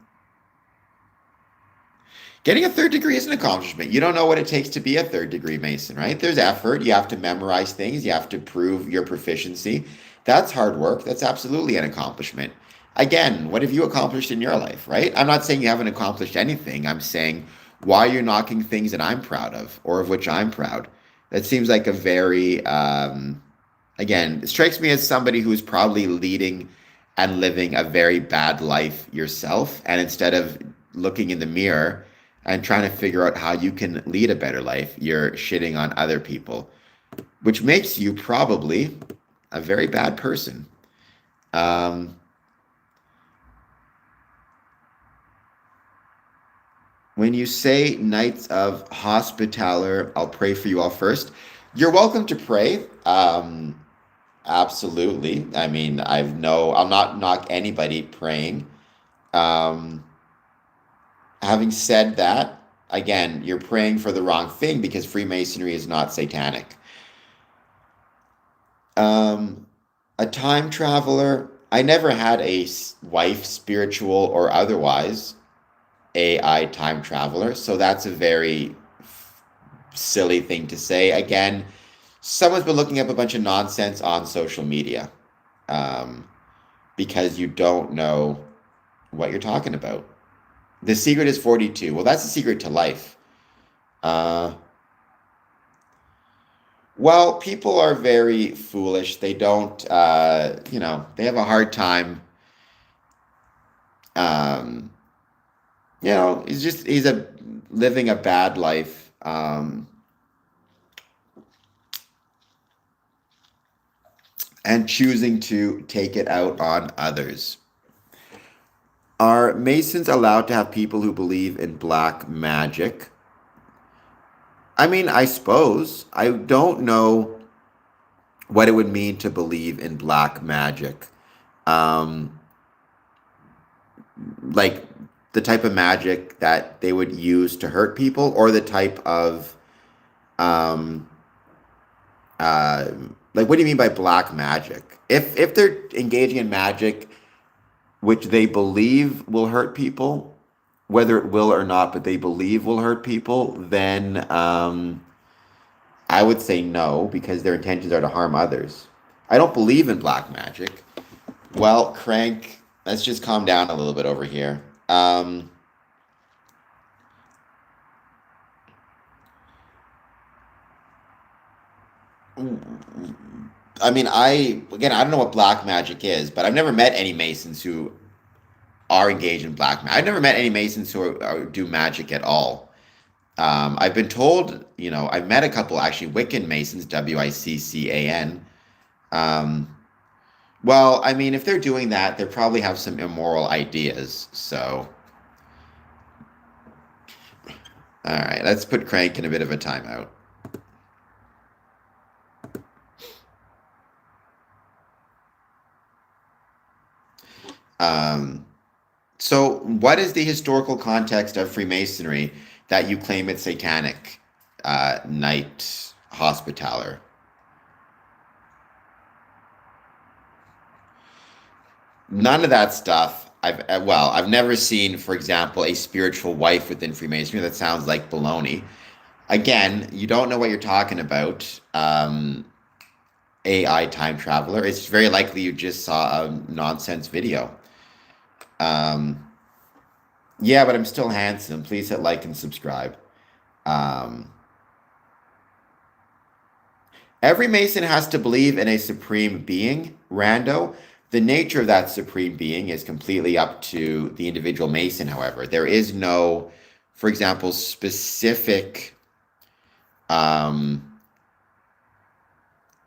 getting a third degree is an accomplishment. You don't know what it takes to be a third degree Mason, right? There's effort. You have to memorize things. You have to prove your proficiency. That's hard work. That's absolutely an accomplishment. Again, what have you accomplished in your life, right? I'm not saying you haven't accomplished anything. I'm saying why you're knocking things that I'm proud of or of which I'm proud. That seems like a very, again, it strikes me as somebody who's probably leading and living a very bad life yourself. And instead of looking in the mirror and trying to figure out how you can lead a better life, you're shitting on other people, which makes you probably a very bad person. Um, When you say Knights of Hospitaller, I'll pray for you all first. You're welcome to pray. Absolutely. I mean, I'll not knock anybody praying. Um, Having said that, again, you're praying for the wrong thing because Freemasonry is not satanic. Um, a time traveler. I never had a wife, spiritual or otherwise, AI time traveler, so that's a very silly thing to say. Again, someone's been looking up a bunch of nonsense on social media, um, because you don't know what you're talking about. The secret is 42. Well, that's the secret to life. Uh, well, people are very foolish. They don't, they have a hard time. Um, he's a living a bad life. And choosing to take it out on others. Are Masons allowed to have people who believe in black magic? I mean, I suppose. I don't know what it would mean to believe in black magic. Um, like the type of magic that they would use to hurt people, or the type of, um, uh, like, what do you mean by black magic? If they're engaging in magic which they believe will hurt people, whether it will or not, but they believe will hurt people, then I would say no, because their intentions are to harm others. I don't believe in black magic. Well, Crank, let's just calm down a little bit over here. I mean, I don't know what black magic is, but I've never met any Masons who are engaged in black magic. I've never met any Masons who do magic at all. I've been told, I've met a couple actually Wiccan Masons, Wiccan. Um, well, I mean, if they're doing that, they probably have some immoral ideas. So, all right, let's put Crank in a bit of a timeout. Um, so, what is the historical context of Freemasonry that you claim it's satanic, Knight Hospitaller? None of that stuff. I've never seen, for example, a spiritual wife within Freemasonry. That sounds like baloney. Again, you don't know what you're talking about. AI time traveler. It's very likely you just saw a nonsense video. Um, yeah, but I'm still handsome. Please hit like and subscribe. Um, every Mason has to believe in a supreme being, Rando. The nature of that supreme being is completely up to the individual Mason, however. There is no, for example, specific, um,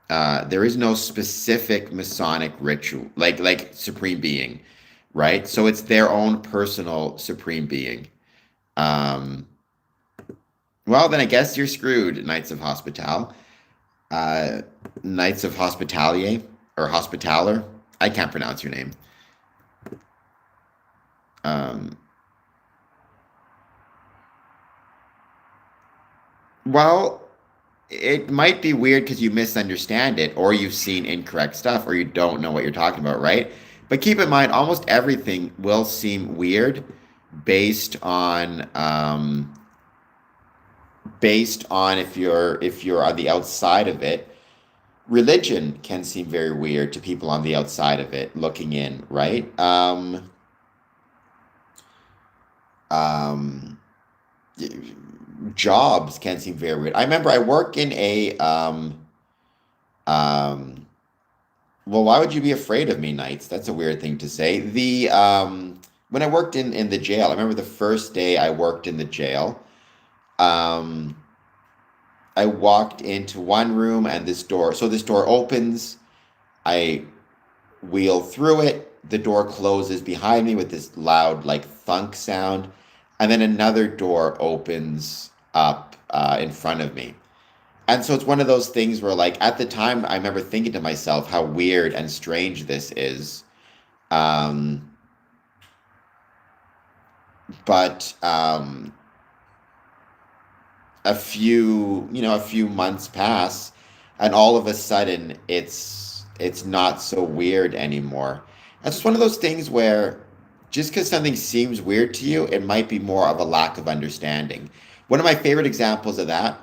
there is no specific Masonic ritual, like supreme being, right? So it's their own personal supreme being. Um, well, then I guess you're screwed, Knights of Hospital. Uh, Knights of Hospitalier or Hospitaller. I can't pronounce your name. Um, well, it might be weird because you misunderstand it, or you've seen incorrect stuff, or you don't know what you're talking about, right? But keep in mind, almost everything will seem weird based on if you're on the outside of it. Religion can seem very weird to people on the outside of it looking in, right? Um, Jobs can seem very weird. I remember I work in a um, well, why would you be afraid of me, Knights? That's a weird thing to say. The When I worked in the jail, I remember the first day I worked in the jail. Um, I walked into one room and this door opens. I wheel through it. The door closes behind me with this loud, like thunk sound. and then another door opens up in front of me. And so it's one of those things where, like, at the time, I remember thinking to myself how weird and strange this is. Um, but a few months pass, and all of a sudden, it's not so weird anymore. It's just one of those things where just because something seems weird to you, it might be more of a lack of understanding. One of my favorite examples of that,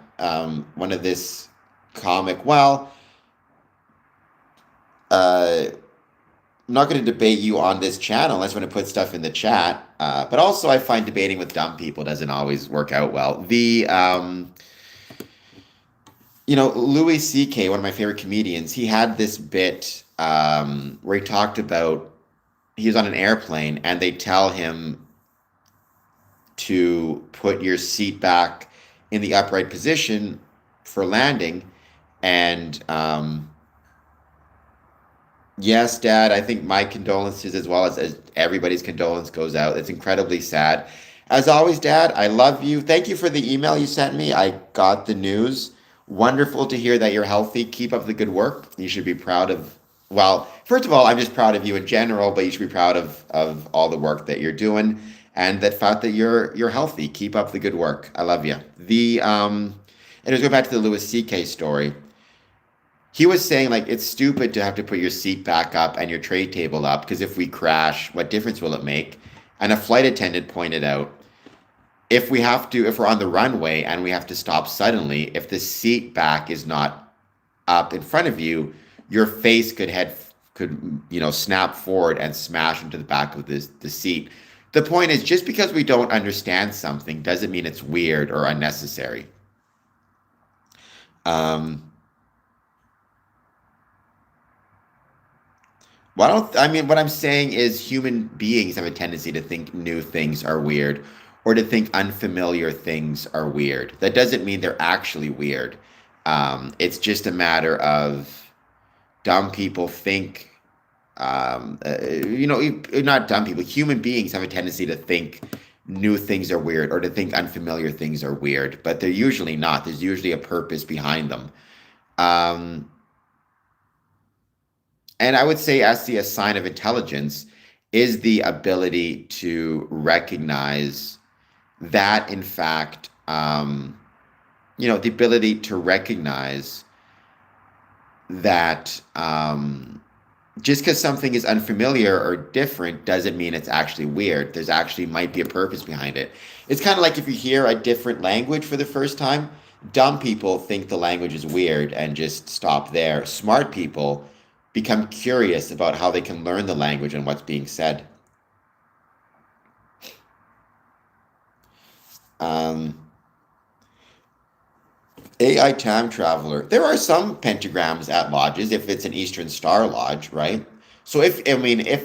one of this comic, well, I'm not going to debate you on this channel unless you want to put stuff in the chat. But also, I find debating with dumb people doesn't always work out well. Louis C.K., one of my favorite comedians, he had this bit where he talked about he was on an airplane and they tell him to put your seat back in the upright position for landing. And yes, Dad, I think my condolences as well as everybody's condolence goes out. It's incredibly sad. As always, Dad, I love you. Thank you for the email you sent me. I got the news. Wonderful to hear that you're healthy. Keep up the good work. You should be proud of, well, first of all, I'm just proud of you in general, but you should be proud of all the work that you're doing and that fact that you're healthy. Keep up the good work. I love you. And let's go back to the Louis C.K. story. He was saying like it's stupid to have to put your seat back up and your tray table up because if we crash, what difference will it make? And a flight attendant pointed out if we're on the runway and we have to stop suddenly, if the seat back is not up in front of you, your face could snap forward and smash into the back of the seat. The point is just because we don't understand something doesn't mean it's weird or unnecessary. Um, what I'm saying is human beings have a tendency to think new things are weird or to think unfamiliar things are weird. That doesn't mean they're actually weird. It's just a matter of dumb people think, not dumb people, human beings have a tendency to think new things are weird or to think unfamiliar things are weird, but they're usually not. There's usually a purpose behind them. Um, And I would say, as a sign of intelligence, is the ability to recognize that, in fact, the ability to recognize that just because something is unfamiliar or different doesn't mean it's actually weird. There's actually might be a purpose behind it. It's kind of like if you hear a different language for the first time, dumb people think the language is weird and just stop there. Smart people become curious about how they can learn the language and what's being said. Um, AI time traveler. There are some pentagrams at lodges if it's an Eastern Star Lodge, right? So if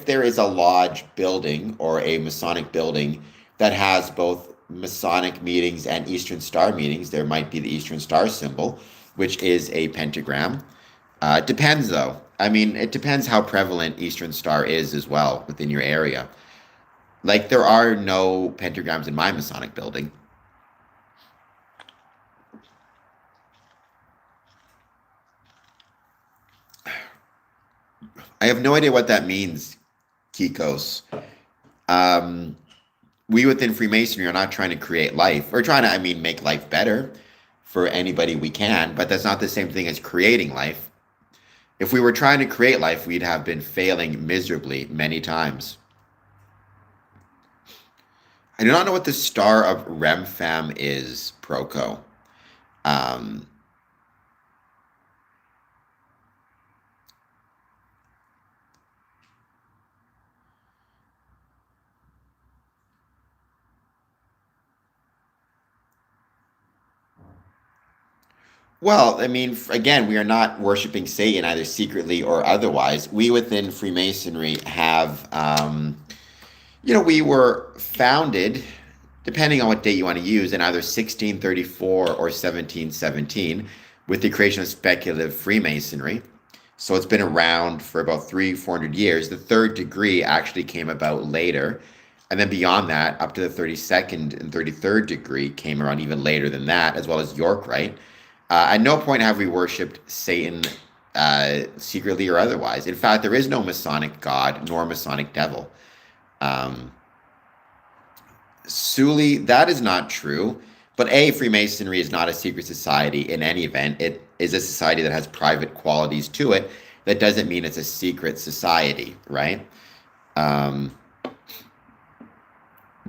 there is a lodge building or a Masonic building that has both Masonic meetings and Eastern Star meetings, there might be the Eastern Star symbol, which is a pentagram. It depends though. I mean, it depends how prevalent Eastern Star is as well within your area. Like there are no pentagrams in my Masonic building. I have no idea what that means, Kikos. Um, we within Freemasonry are not trying to create life. We're trying to, make life better for anybody we can, but that's not the same thing as creating life. If we were trying to create life, we'd have been failing miserably many times. I do not know what the star of Remfam is, Proco. Um, well, again, we are not worshiping Satan either secretly or otherwise. We within Freemasonry have, we were founded, depending on what date you want to use, in either 1634 or 1717 with the creation of speculative Freemasonry. So it's been around for about 400 years. The third degree actually came about later. And then beyond that, up to the 32nd and 33rd degree came around even later than that, as well as York Rite. At no point have we worshipped Satan secretly or otherwise. In fact, there is no Masonic God nor Masonic devil. Um, Suli, that is not true. But Freemasonry is not a secret society in any event. It is a society that has private qualities to it. That doesn't mean it's a secret society, right? Um,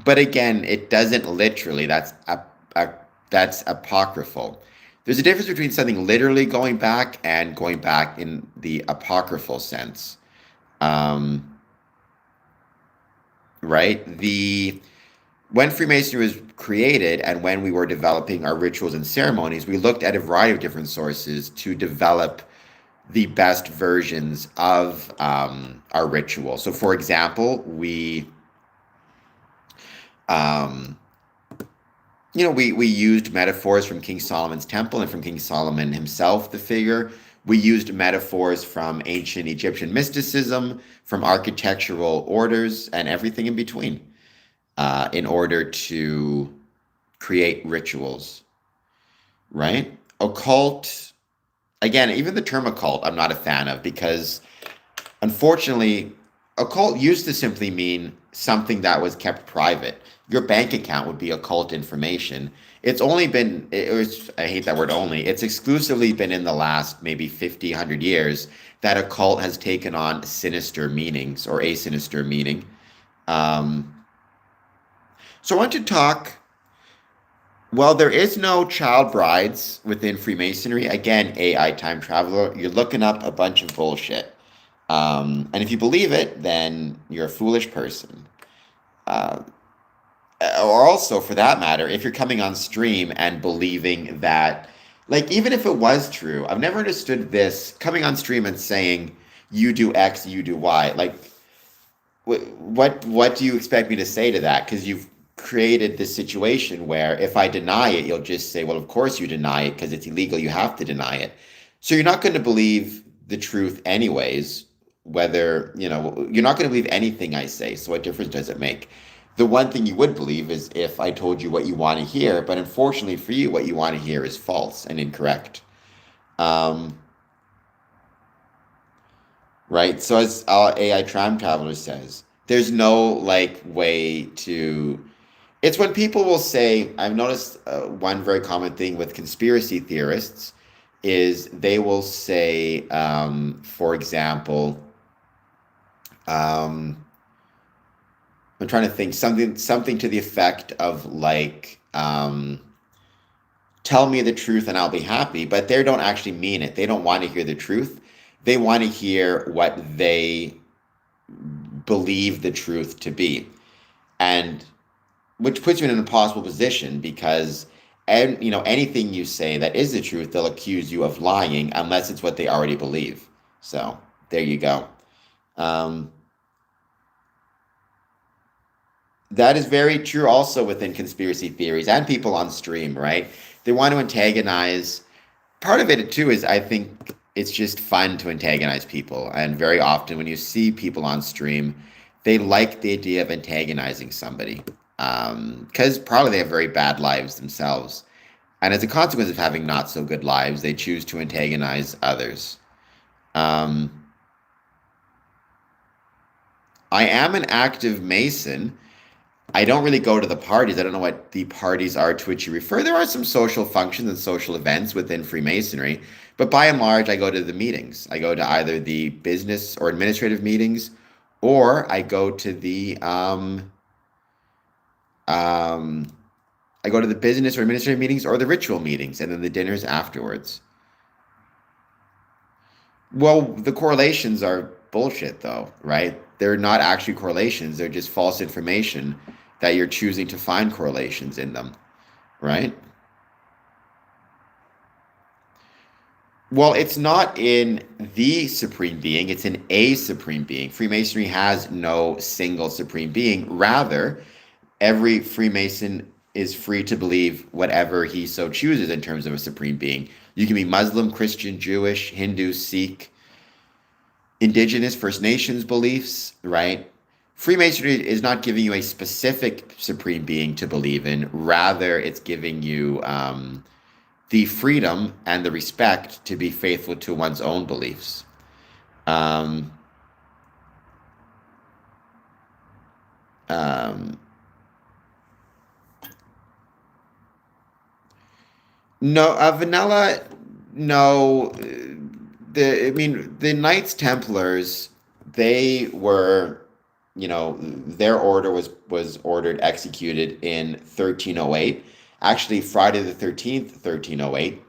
but again, it doesn't literally. A that's apocryphal. There's a difference between something literally going back and going back in the apocryphal sense. Um, right? The When Freemasonry was created and when we were developing our rituals and ceremonies, we looked at a variety of different sources to develop the best versions of our ritual. So, for example, um, we used metaphors from King Solomon's temple and from King Solomon himself, the figure. We used metaphors from ancient Egyptian mysticism, from architectural orders, and everything in between, in order to create rituals, right? Occult, again, even the term occult, I'm not a fan of because unfortunately, occult used to simply mean something that was kept private. Your bank account would be occult information. It's only been, I hate that word only, it's exclusively been in the last maybe 50, 100 years that occult has taken on sinister meanings or a sinister meaning. Um, so I want to talk, well, there is no child brides within Freemasonry. Again, AI time traveler, you're looking up a bunch of bullshit. And if you believe it, then you're a foolish person. Uh, or also, for that matter, if you're coming on stream and believing that, like, even if it was true, I've never understood this coming on stream and saying, you do X, you do Y. Like, what do you expect me to say to that? Because you've created this situation where if I deny it, you'll just say, well, of course you deny it because it's illegal. You have to deny it. So you're not going to believe the truth anyways, whether, you're not going to believe anything I say. So what difference does it make? The one thing you would believe is if I told you what you want to hear, but unfortunately for you, what you want to hear is false and incorrect. Um, right? So as our AI Time Traveler says, there's no like way to. It's when people will say, I've noticed one very common thing with conspiracy theorists is they will say, for example, um, I'm trying to think something to the effect of like, tell me the truth and I'll be happy, but they don't actually mean it. They don't want to hear the truth. They want to hear what they believe the truth to be. And which puts you in an impossible position because anything you say that is the truth, they'll accuse you of lying unless it's what they already believe. So there you go. Um, that is very true also within conspiracy theories and people on stream, right? They want to antagonize. Part of it too is I think it's just fun to antagonize people. And very often when you see people on stream, they like the idea of antagonizing somebody. Because probably they have very bad lives themselves. And as a consequence of having not so good lives, they choose to antagonize others. Um, I am an active Mason. I don't really go to the parties. I don't know what the parties are to which you refer. There are some social functions and social events within Freemasonry, but by and large, I go to the meetings. I go to either the business or administrative meetings, or um, I go to the business or administrative meetings or the ritual meetings, and then the dinners afterwards. Well, the correlations are bullshit, though, right? They're not actually correlations. They're just false information that you're choosing to find correlations in them, right? Well, it's not in the supreme being, it's in a supreme being. Freemasonry has no single supreme being. Rather, every Freemason is free to believe whatever he so chooses in terms of a supreme being. You can be Muslim, Christian, Jewish, Hindu, Sikh, Indigenous, First Nations beliefs, right? Freemasonry is not giving you a specific supreme being to believe in. Rather, it's giving you the freedom and the respect to be faithful to one's own beliefs. Um, um, no, vanilla, no. The Knights Templars, they were, their order was ordered executed in 1308. Actually, Friday the 13th, 1308.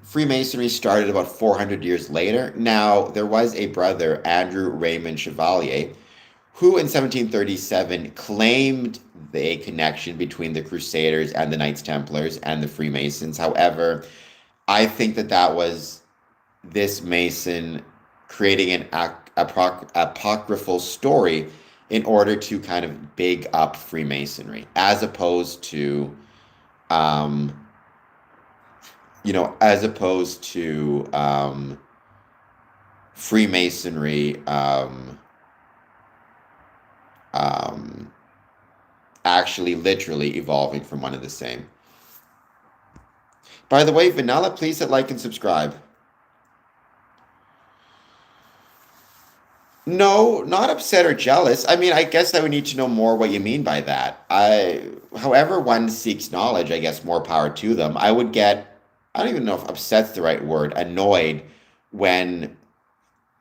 Freemasonry started about 400 years later. Now, there was a brother, Andrew Raymond Chevalier, who in 1737 claimed a connection between the Crusaders and the Knights Templars and the Freemasons. However, I think that was this Mason creating an apocryphal story in order to kind of big up Freemasonry, as opposed to, Freemasonry actually literally evolving from one and the same. By the way, Vanilla, please hit like and subscribe. No, not upset or jealous. I mean, I guess I would need to know more what you mean by that. However one seeks knowledge, I guess more power to them. I don't even know if upset's the right word, annoyed when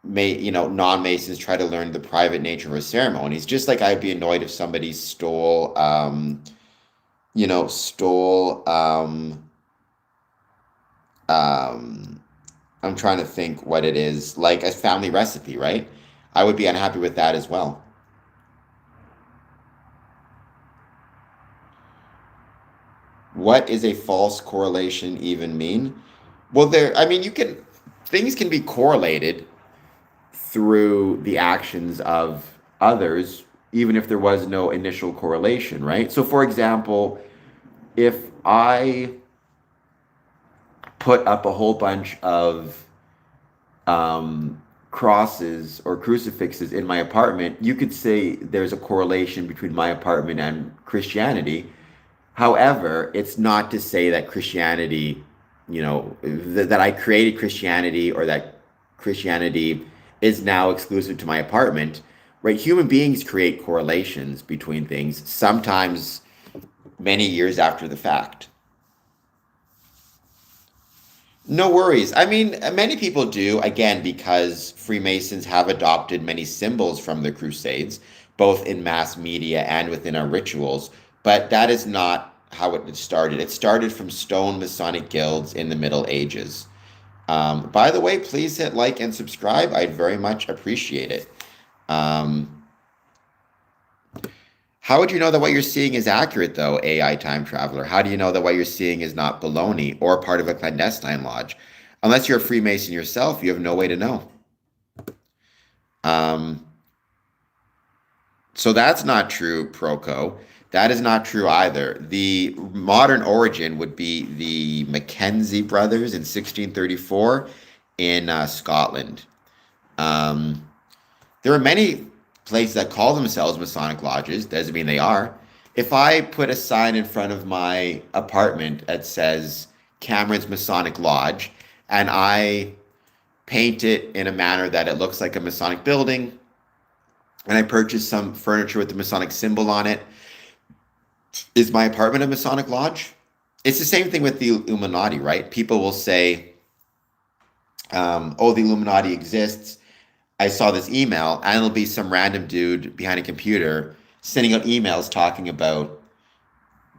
non-Masons try to learn the private nature of a ceremonies. Just like I'd be annoyed if somebody stole, I'm trying to think what it is, like a family recipe, right? I would be unhappy with that as well. What is a false correlation even mean? Well, things can be correlated through the actions of others, even if there was no initial correlation, right? So, for example, if I put up a whole bunch of crosses or crucifixes in my apartment, you could say there's a correlation between my apartment and Christianity. However, it's not to say that Christianity, that I created Christianity or that Christianity is now exclusive to my apartment, right? Human beings create correlations between things, sometimes many years after the fact. No worries. I mean, many people do, again, because Freemasons have adopted many symbols from the Crusades, both in mass media and within our rituals. But that is not how it started. It started from stone Masonic guilds in the Middle Ages. By the way, please hit like and subscribe. I'd very much appreciate it. How would you know that what you're seeing is accurate, though, AI time traveler? How do you know that what you're seeing is not baloney or part of a clandestine lodge? Unless you're a Freemason yourself, you have no way to know. So that's not true, Proco. That is not true either. The modern origin would be the Mackenzie brothers in 1634 in Scotland. There are many places that call themselves Masonic lodges. Doesn't mean they are. If I put a sign in front of my apartment that says Cameron's Masonic Lodge, and I paint it in a manner that it looks like a Masonic building, and I purchase some furniture with the Masonic symbol on it, is my apartment a Masonic lodge? It's the same thing with the Illuminati, right? People will say, oh, the Illuminati exists. I saw this email, and it'll be some random dude behind a computer sending out emails talking about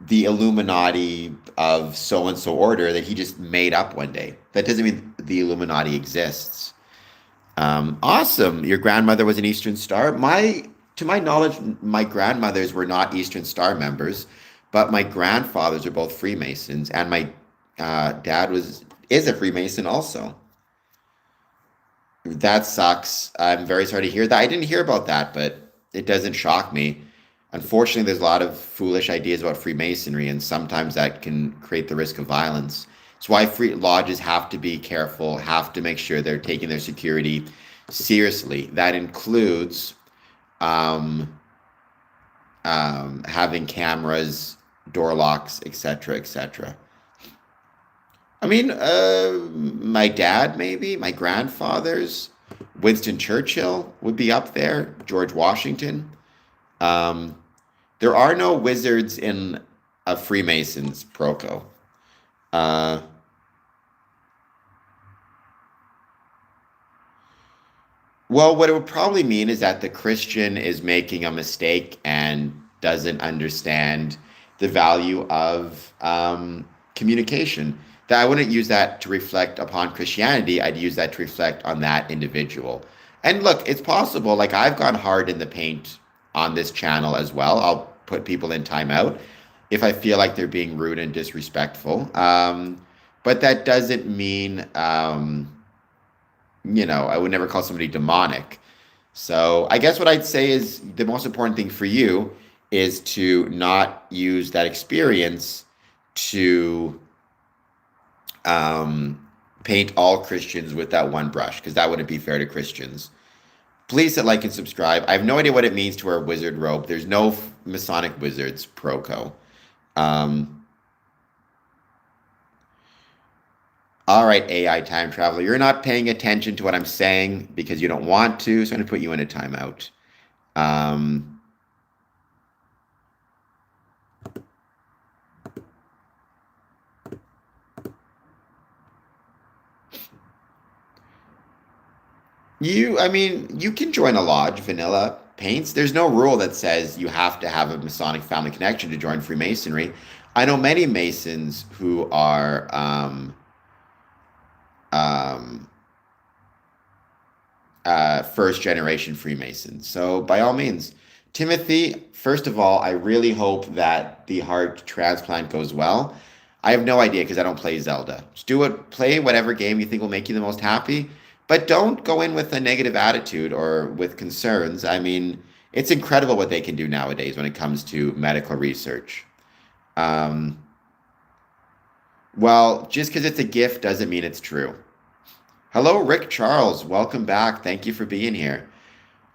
the Illuminati of so-and-so order that he just made up one day. That doesn't mean the Illuminati exists. Awesome. Your grandmother was an Eastern Star. To my knowledge, my grandmothers were not Eastern Star members, but my grandfathers are both Freemasons, and my dad is a Freemason also. That sucks. I'm very sorry to hear that. I didn't hear about that, but it doesn't shock me. Unfortunately, there's a lot of foolish ideas about Freemasonry, and sometimes that can create the risk of violence. It's why free lodges have to be careful, have to make sure they're taking their security Seriously, that includes um, having cameras, door locks, etc., etc. I mean, my dad, maybe, my grandfathers, Winston Churchill would be up there, George Washington. Um, there are no wizards in a Freemasons proco. Uh, well, what it would probably mean is that the Christian is making a mistake and doesn't understand the value of communication. That I wouldn't use that to reflect upon Christianity. I'd use that to reflect on that individual. And look, it's possible. Like I've gone hard in the paint on this channel as well. I'll put people in timeout if I feel like they're being rude and disrespectful. But that doesn't mean I would never call somebody demonic. So I guess what I'd say is the most important thing for you is to not use that experience to paint all Christians with that one brush, because that wouldn't be fair to Christians. Please hit like and subscribe. I have no idea what it means to wear a wizard robe. There's no Masonic wizards proco. Um, All right, AI time traveler, you're not paying attention to what I'm saying because you don't want to, so I'm going to put you in a timeout. Um, you can join a lodge, vanilla paints. There's no rule that says you have to have a Masonic family connection to join Freemasonry. I know many Masons who are um, first generation Freemasons. So by all means, Timothy, first of all, I really hope that the heart transplant goes well. I have no idea because I don't play Zelda. Just play whatever game you think will make you the most happy, but don't go in with a negative attitude or with concerns. I mean, it's incredible what they can do nowadays when it comes to medical research. Um, well, just because it's a gift doesn't mean it's true. Hello, Rick Charles. Welcome back. Thank you for being here.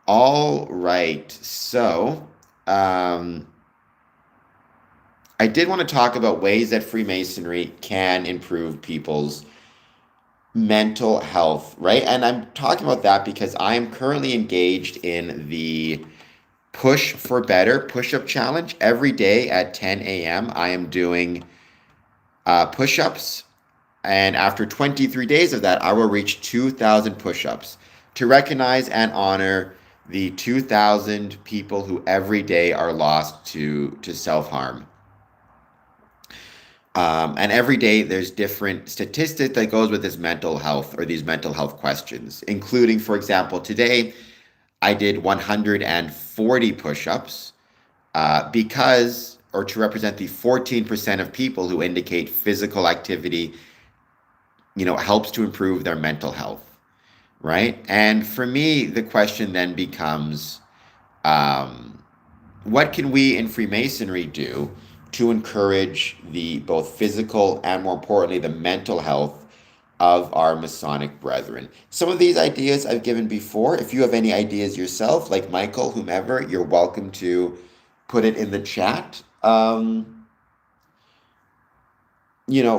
All right. So, I did want to talk about ways that Freemasonry can improve people's mental health, right? And I'm talking about that because I am currently engaged in the Push for Better push-up challenge. Every day at 10 a.m., I am doing push-ups. And after 23 days of that, I will reach 2,000 push-ups to recognize and honor the 2,000 people who every day are lost to self-harm. And every day there's different statistic that goes with this mental health or these mental health questions, including, for example, today I did 140 push-ups because, or to represent the 14% of people who indicate physical activity, helps to improve their mental health, right? And for me, the question then becomes, what can we in Freemasonry do to encourage the both physical and more importantly the mental health of our Masonic brethren? Some of these ideas I've given before. If you have any ideas yourself, like Michael, whomever, you're welcome to put it in the chat.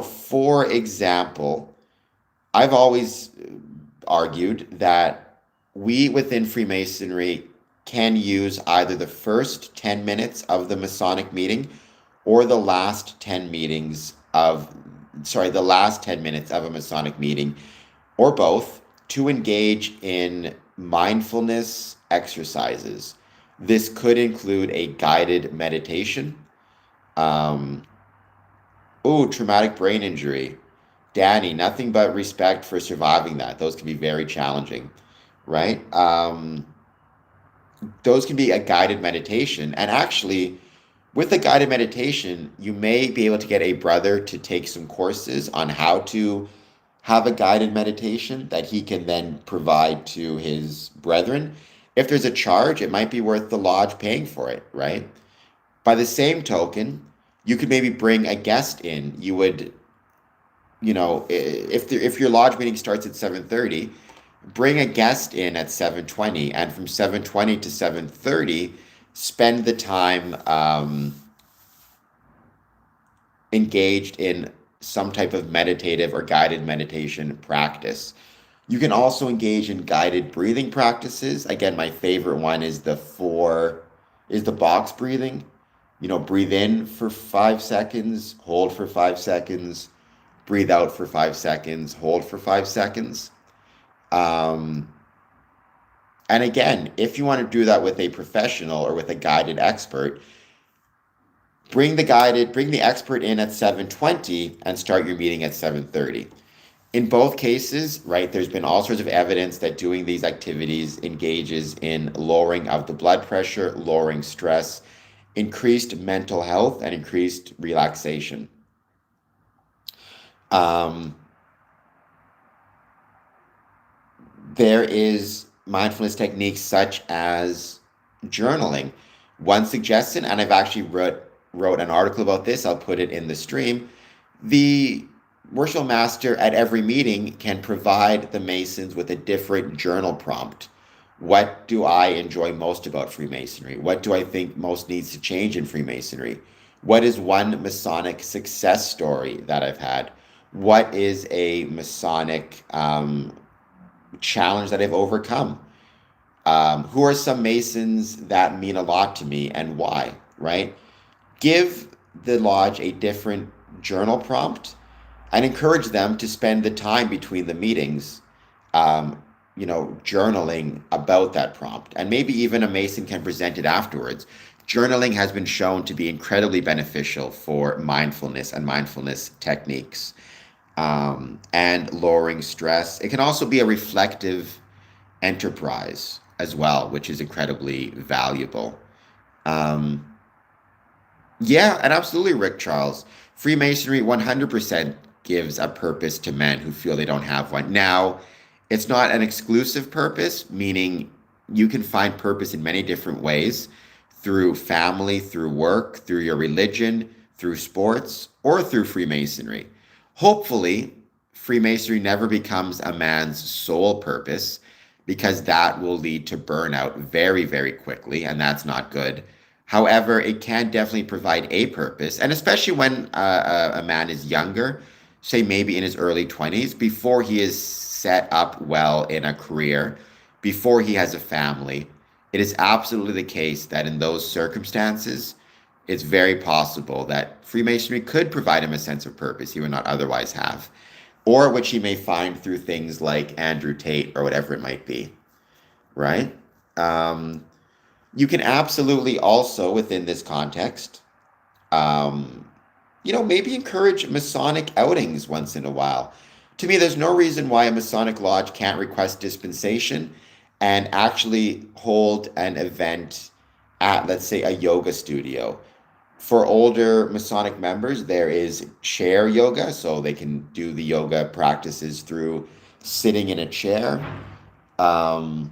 For example, I've always argued that we within Freemasonry can use either the first 10 minutes of the Masonic meeting or the last 10 the last 10 minutes of a Masonic meeting, or both, to engage in mindfulness exercises. This could include a guided meditation. Traumatic brain injury. Danny, nothing but respect for surviving that. Those can be very challenging, right? Those can be a guided meditation. And actually, with a guided meditation, you may be able to get a brother to take some courses on how to have a guided meditation that he can then provide to his brethren. If there's a charge, it might be worth the lodge paying for it, right? By the same token, you could maybe bring a guest in. You would, if your lodge meeting starts at 7:30, Bring a guest in at 7:20, and from 7:20 to 7:30, spend the time engaged in some type of meditative or guided meditation practice. You can also engage in guided breathing practices. Again, my favorite one is the box breathing. Breathe in for 5 seconds, hold for 5 seconds, breathe out for 5 seconds, hold for 5 seconds. Um, and again, if you want to do that with a professional or with a guided expert, bring the expert in at 7:20 and start your meeting at 7:30. In both cases, right, there's been all sorts of evidence that doing these activities engages in lowering of the blood pressure, lowering stress, increased mental health, and increased relaxation. There is mindfulness techniques such as journaling. One suggestion, and I've actually wrote an article about this, I'll put it in the stream. The worship master at every meeting can provide the Masons with a different journal prompt. What do I enjoy most about Freemasonry? What do I think most needs to change in Freemasonry? What is one Masonic success story that I've had? What is a Masonic challenge that I've overcome? Who are some Masons that mean a lot to me and why, right? Give the lodge a different journal prompt and encourage them to spend the time between the meetings, journaling about that prompt. And maybe even a Mason can present it afterwards. Journaling has been shown to be incredibly beneficial for mindfulness and mindfulness techniques, and lowering stress. It can also be a reflective enterprise as well, which is incredibly valuable. Um, yeah, and absolutely, Rick Charles. Freemasonry 100% gives a purpose to men who feel they don't have one. Now, it's not an exclusive purpose, meaning you can find purpose in many different ways through family, through work, through your religion, through sports, or through Freemasonry. Hopefully, Freemasonry never becomes a man's sole purpose because that will lead to burnout very, very quickly, and that's not good. However, it can definitely provide a purpose, and especially when a man is younger, say maybe in his early 20s, before he is set up well in a career, before he has a family, it is absolutely the case that in those circumstances, it's very possible that Freemasonry could provide him a sense of purpose he would not otherwise have, or which he may find through things like Andrew Tate or whatever it might be, right? You can absolutely also, within this context, maybe encourage Masonic outings once in a while. To me, there's no reason why a Masonic lodge can't request dispensation and actually hold an event at, let's say, a yoga studio. For older Masonic members, there is chair yoga, so they can do the yoga practices through sitting in a chair. Um,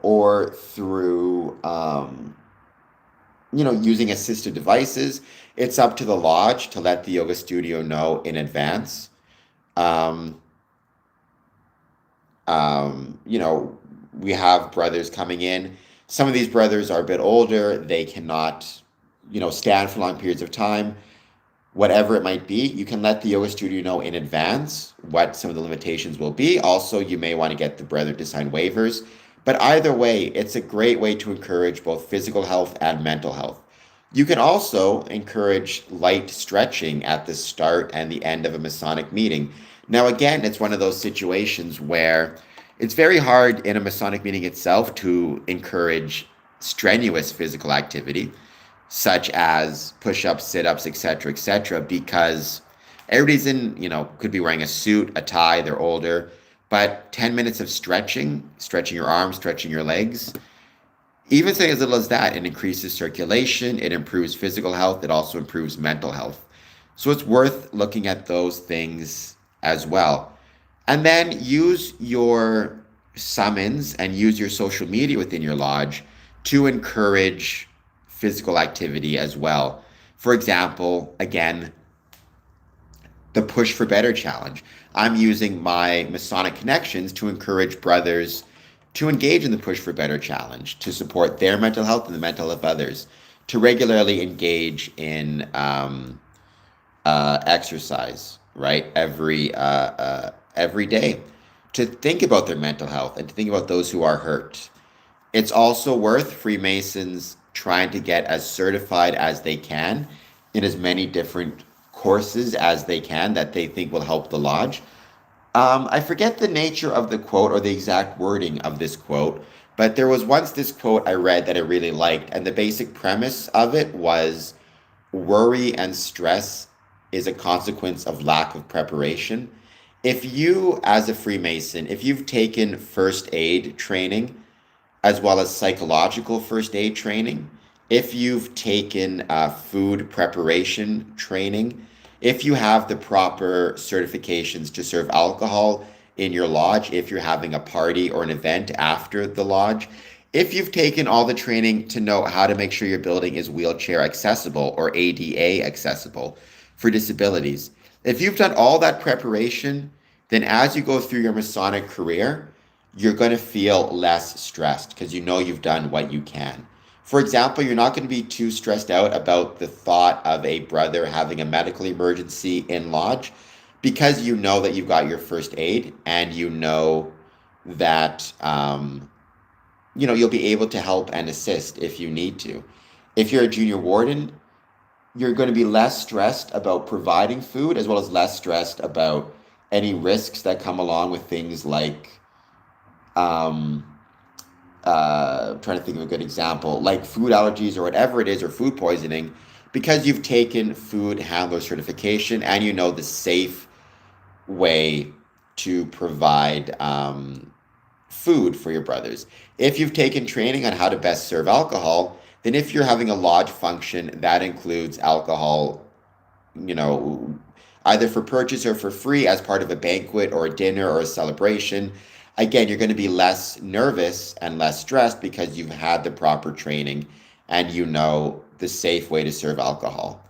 or through, using assistive devices. It's up to the lodge to let the yoga studio know in advance. Um, we have brothers coming in. Some of these brothers are a bit older. They cannot, stand for long periods of time. Whatever it might be, you can let the yoga studio know in advance what some of the limitations will be. Also, you may want to get the brother to sign waivers. But either way, it's a great way to encourage both physical health and mental health. You can also encourage light stretching at the start and the end of a Masonic meeting. Now, again, it's one of those situations where it's very hard in a Masonic meeting itself to encourage strenuous physical activity, such as push-ups, sit-ups, etc., because everybody's could be wearing a suit, a tie, they're older, but 10 minutes of stretching your arms, stretching your legs, even something as little as that, it increases circulation, it improves physical health, it also improves mental health. So it's worth looking at those things as well. And then use your summons and use your social media within your lodge to encourage physical activity as well. For example, again, the Push for Better challenge. I'm using my Masonic connections to encourage brothers to engage in the Push for Better challenge, to support their mental health and the mental health of others, to regularly engage in exercise, right? Every day, to think about their mental health and to think about those who are hurt. It's also worth Freemasons trying to get as certified as they can in as many different courses as they can that they think will help the lodge. I forget the nature of the quote or the exact wording of this quote, but there was once this quote I read that I really liked, and the basic premise of it was worry and stress is a consequence of lack of preparation. If you, as a Freemason, if you've taken first aid training, as well as psychological first aid training, if you've taken food preparation training, if you have the proper certifications to serve alcohol in your lodge, if you're having a party or an event after the lodge, if you've taken all the training to know how to make sure your building is wheelchair accessible or ADA accessible for disabilities, if you've done all that preparation, then as you go through your Masonic career, you're going to feel less stressed because you know you've done what you can. For example, you're not going to be too stressed out about the thought of a brother having a medical emergency in lodge because you know that you've got your first aid and you know that you'll be able to help and assist if you need to. If you're a junior warden, you're going to be less stressed about providing food as well as less stressed about any risks that come along with things like trying to think of a good example, like food allergies or whatever it is, or food poisoning, because you've taken food handler certification and you know the safe way to provide food for your brothers. If you've taken training on how to best serve alcohol, then if you're having a lodge function that includes alcohol, either for purchase or for free as part of a banquet or a dinner or a celebration, again, you're going to be less nervous and less stressed because you've had the proper training and you know the safe way to serve alcohol.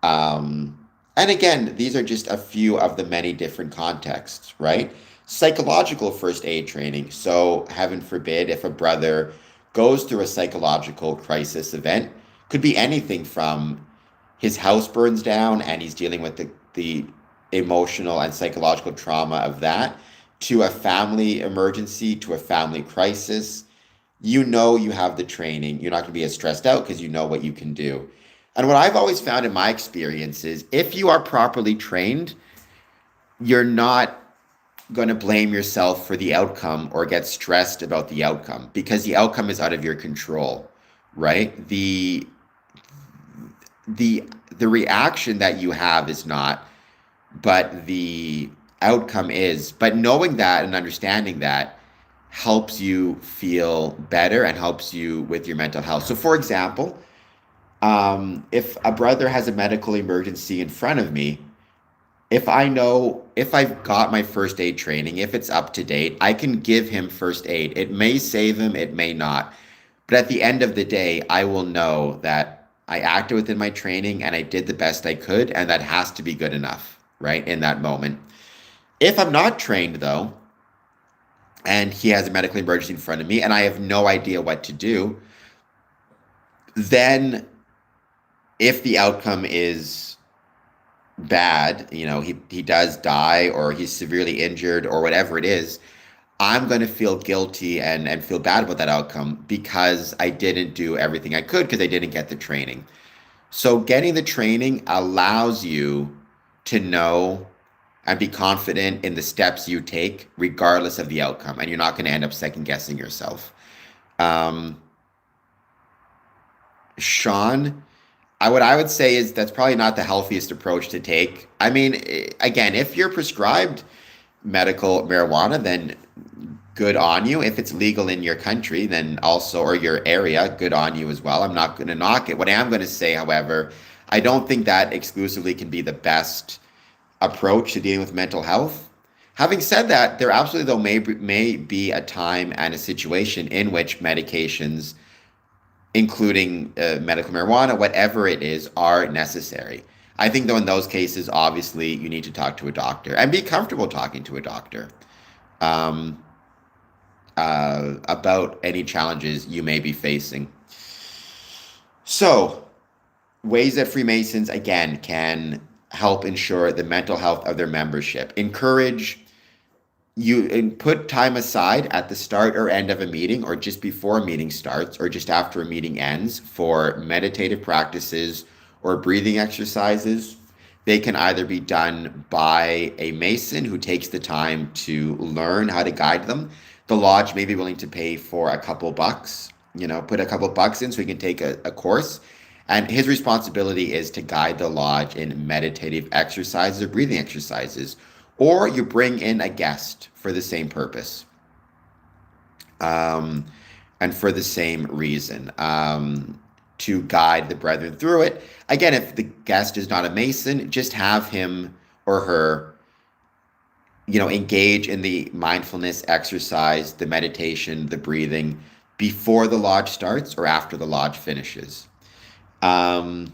And again, these are just a few of the many different contexts, right? Psychological first aid training. So, heaven forbid, if a brother goes through a psychological crisis event, could be anything from his house burns down and he's dealing with the emotional and psychological trauma of that, to a family emergency, to a family crisis. You know you have the training. You're not going to be as stressed out because you know what you can do. And what I've always found in my experience is if you are properly trained, you're not going to blame yourself for the outcome or get stressed about the outcome because the outcome is out of your control, right? The reaction that you have is not, but the outcome is. But knowing that and understanding that helps you feel better and helps you with your mental health. So for example, if a brother has a medical emergency in front of me, if I've got my first aid training, if it's up to date, I can give him first aid. It may save him, it may not. But at the end of the day, I will know that I acted within my training and I did the best I could, and that has to be good enough, right, in that moment. If I'm not trained, though, and he has a medical emergency in front of me and I have no idea what to do, then if the outcome is bad, he does die or he's severely injured or whatever it is, I'm going to feel guilty and feel bad about that outcome because I didn't do everything I could because I didn't get the training. So getting the training allows you to know and be confident in the steps you take, regardless of the outcome. And you're not going to end up second guessing yourself. Sean, what I would say is that's probably not the healthiest approach to take. I mean, again, if you're prescribed medical marijuana, then good on you. If it's legal in your country, then also, or your area, good on you as well. I'm not going to knock it. What I am going to say, however, I don't think that exclusively can be the best approach to dealing with mental health. Having said that, there absolutely, though, may be a time and a situation in which medications, including medical marijuana, whatever it is, are necessary. I think, though, in those cases, obviously, you need to talk to a doctor and be comfortable talking to a doctor um, about any challenges you may be facing. So, ways that Freemasons, again, can help ensure the mental health of their membership. Encourage you and put time aside at the start or end of a meeting, or just before a meeting starts, or just after a meeting ends, for meditative practices or breathing exercises. They can either be done by a Mason who takes the time to learn how to guide them. The lodge may be willing to pay for a couple bucks, put a couple bucks in so he can take a course. And his responsibility is to guide the lodge in meditative exercises or breathing exercises. Or you bring in a guest for the same purpose, um, and for the same reason, to guide the brethren through it. Again, if the guest is not a Mason, just have him or her, engage in the mindfulness exercise, the meditation, the breathing before the lodge starts or after the lodge finishes. Um,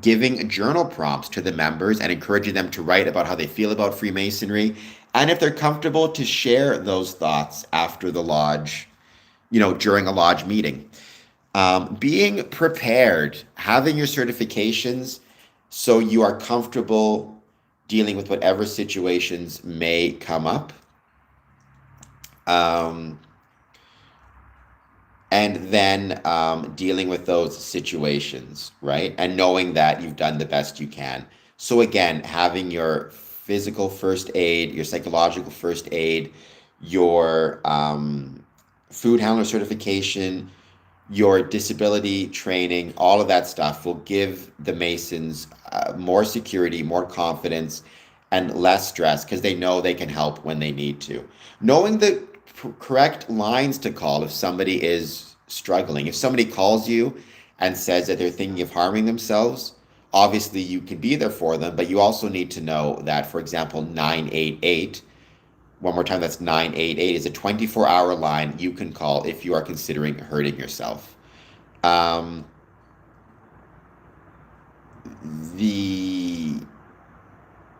Giving journal prompts to the members and encouraging them to write about how they feel about Freemasonry, and if they're comfortable, to share those thoughts after the lodge, during a lodge meeting. Being prepared, having your certifications so you are comfortable dealing with whatever situations may come up. And then dealing with those situations, right? And knowing that you've done the best you can. So again, having your physical first aid, your psychological first aid, your food handler certification, your disability training, all of that stuff will give the Masons more security, more confidence, and less stress because they know they can help when they need to. Knowing the correct lines to call if somebody is struggling. If somebody calls you and says that they're thinking of harming themselves, obviously you can be there for them, but you also need to know that, for example, 988, one more time, that's 988, is a 24-hour line you can call if you are considering hurting yourself. The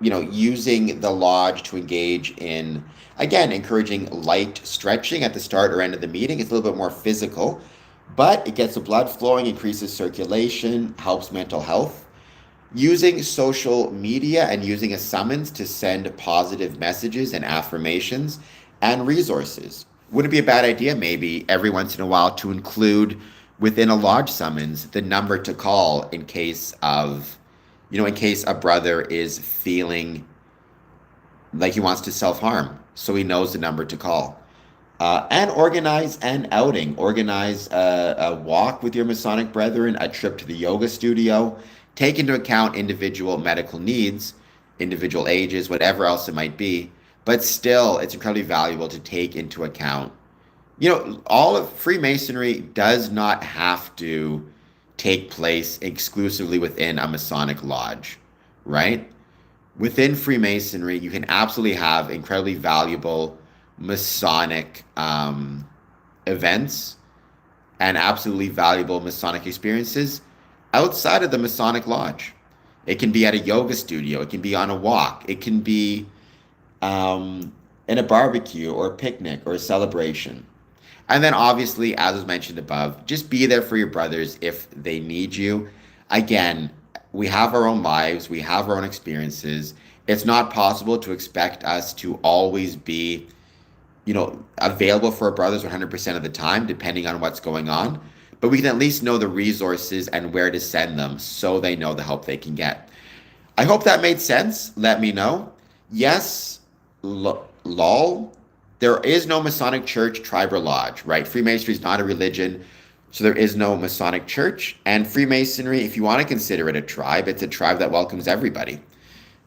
using the lodge to engage in, again, encouraging light stretching at the start or end of the meeting. It's a little bit more physical, but it gets the blood flowing, increases circulation, helps mental health. Using social media and using a summons to send positive messages and affirmations and resources. Would it be a bad idea, maybe, every once in a while to include within a lodge summons the number to call in case a brother is feeling like he wants to self-harm, so he knows the number to call. And organize an outing. Organize a walk with your Masonic brethren, a trip to the yoga studio. Take into account individual medical needs, individual ages, whatever else it might be. But still, it's incredibly valuable to take into account. All of Freemasonry does not have to take place exclusively within a Masonic lodge, right? Within Freemasonry, you can absolutely have incredibly valuable Masonic events and absolutely valuable Masonic experiences outside of the Masonic lodge. It can be at a yoga studio. It can be on a walk. It can be in a barbecue or a picnic or a celebration. And then obviously, as was mentioned above, just be there for your brothers if they need you. Again, we have our own lives. We have our own experiences. It's not possible to expect us to always be, available for our brothers 100% of the time, depending on what's going on. But we can at least know the resources and where to send them so they know the help they can get. I hope that made sense. Let me know. Yes, lol. There is no Masonic church, tribe, or lodge, right? Freemasonry is not a religion, so there is no Masonic church. And Freemasonry, if you want to consider it a tribe, it's a tribe that welcomes everybody,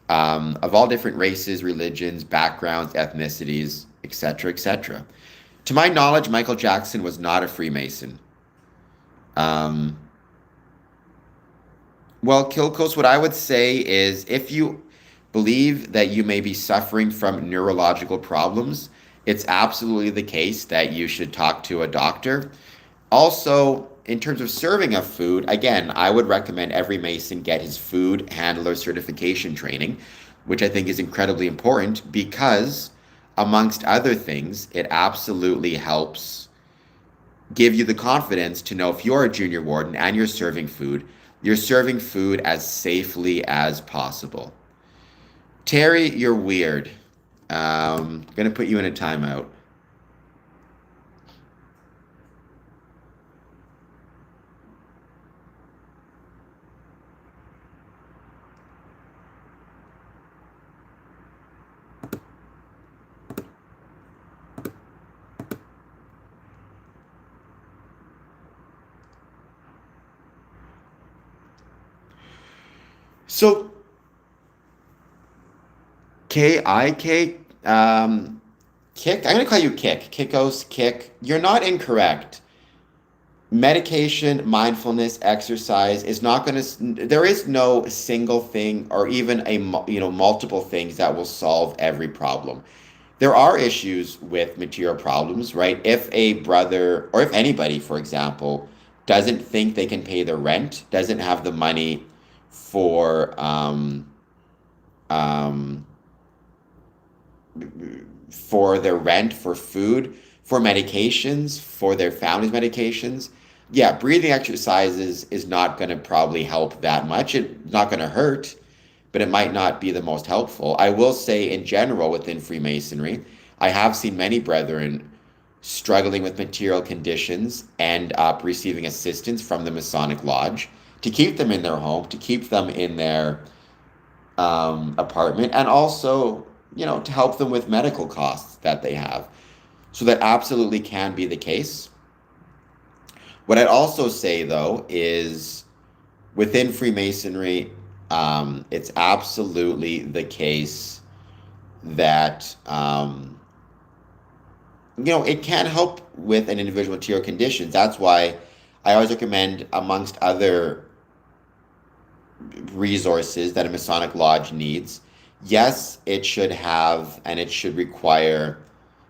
of all different races, religions, backgrounds, ethnicities, etc., etc. To my knowledge, Michael Jackson was not a Freemason. Well, Kilkos, what I would say is if you believe that you may be suffering from neurological problems, it's absolutely the case that you should talk to a doctor. Also, in terms of serving of food, again, I would recommend every Mason get his food handler certification training, which I think is incredibly important because, amongst other things, it absolutely helps give you the confidence to know if you're a junior warden and you're serving food as safely as possible. Terry, you're weird. Gonna put you in a timeout. So K-I-K, Kick, I'm gonna call you Kick. Kickos, Kick. You're not incorrect. Medication, mindfulness, exercise is not going to, there is no single thing or even multiple things that will solve every problem. There are issues with material problems, right? If a brother or if anybody, for example, doesn't think they can pay their rent, doesn't have the money for um, for their rent, for food, for medications, for their family's medications. Yeah, breathing exercises is not going to probably help that much. It's not going to hurt, but it might not be the most helpful. I will say, in general, within Freemasonry, I have seen many brethren struggling with material conditions end up receiving assistance from the Masonic Lodge to keep them in their home, to keep them in their apartment, and also, to help them with medical costs that they have. So that absolutely can be the case. What I'd also say, though, is within Freemasonry, it's absolutely the case that, it can help with an individual material conditions. That's why I always recommend, amongst other resources that a Masonic Lodge needs, yes, it should have and it should require,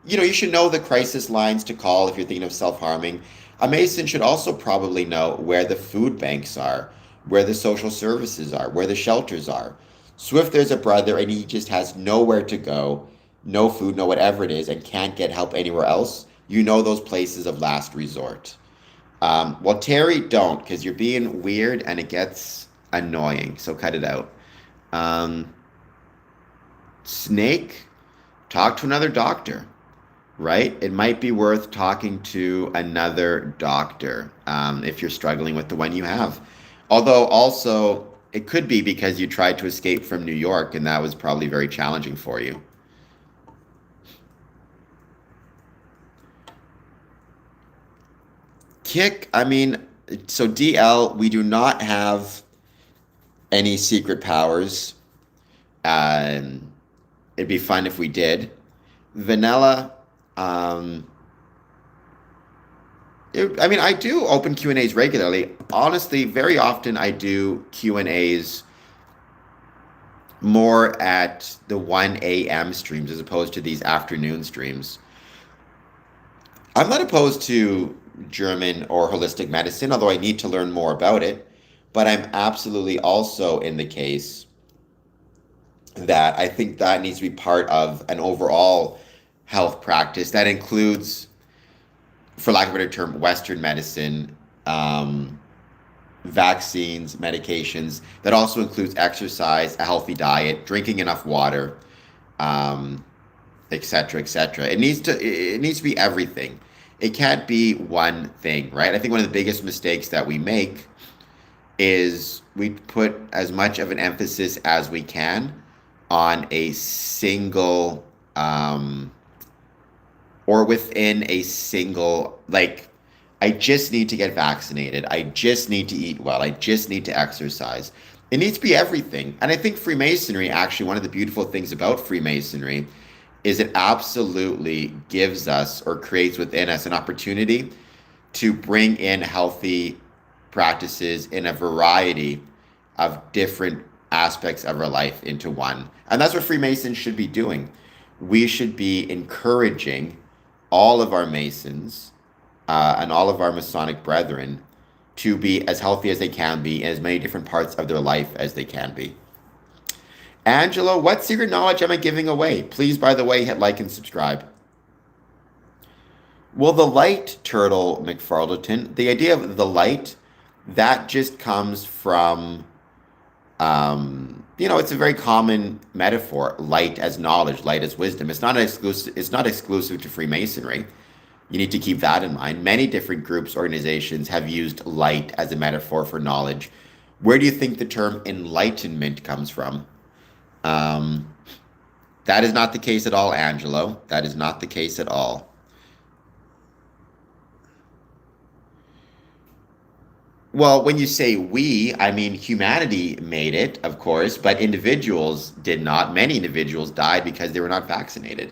you should know the crisis lines to call if you're thinking of self-harming. A Mason should also probably know where the food banks are, where the social services are, where the shelters are. So if there's a brother and he just has nowhere to go, no food, no whatever it is, and can't get help anywhere else, you know those places of last resort. Well, Terry, don't, because you're being weird and it gets annoying. So cut it out. Snake, talk to another doctor, right? It might be worth talking to another doctor if you're struggling with the one you have. Although also, it could be because you tried to escape from New York and that was probably very challenging for you. Kick, I mean, so DL, we do not have any secret powers. Um, it'd be fun if we did. Vanilla, um, I mean, I do open Q&As regularly. Honestly, very often I do Q&As more at the 1 a.m. streams as opposed to these afternoon streams. I'm not opposed to German or holistic medicine, although I need to learn more about it. But I'm absolutely also in the case that I think that needs to be part of an overall health practice that includes, for lack of a better term, Western medicine, vaccines, medications, that also includes exercise, a healthy diet, drinking enough water, um, et cetera, et cetera. It needs to be everything. It can't be one thing, right? I think one of the biggest mistakes that we make is we put as much of an emphasis as we can on a single or within a single, like, I just need to get vaccinated. I just need to eat well. I just need to exercise. It needs to be everything. And I think Freemasonry, actually, one of the beautiful things about Freemasonry is it absolutely gives us or creates within us an opportunity to bring in healthy practices in a variety of different aspects of our life into one. And that's what Freemasons should be doing. We should be encouraging all of our Masons and all of our Masonic brethren to be as healthy as they can be in as many different parts of their life as they can be. Angelo, what secret knowledge am I giving away? Please, by the way, hit like and subscribe. Well, the light, Turtle McFarleton, the idea of the light, that just comes from, it's a very common metaphor, light as knowledge, light as wisdom. It's not exclusive to Freemasonry. You need to keep that in mind. Many different groups, organizations have used light as a metaphor for knowledge. Where do you think the term enlightenment comes from? That is not the case at all, Angelo. That is not the case at all. Well, when you say we, I mean humanity made it, of course, but individuals did not. Many individuals died because they were not vaccinated.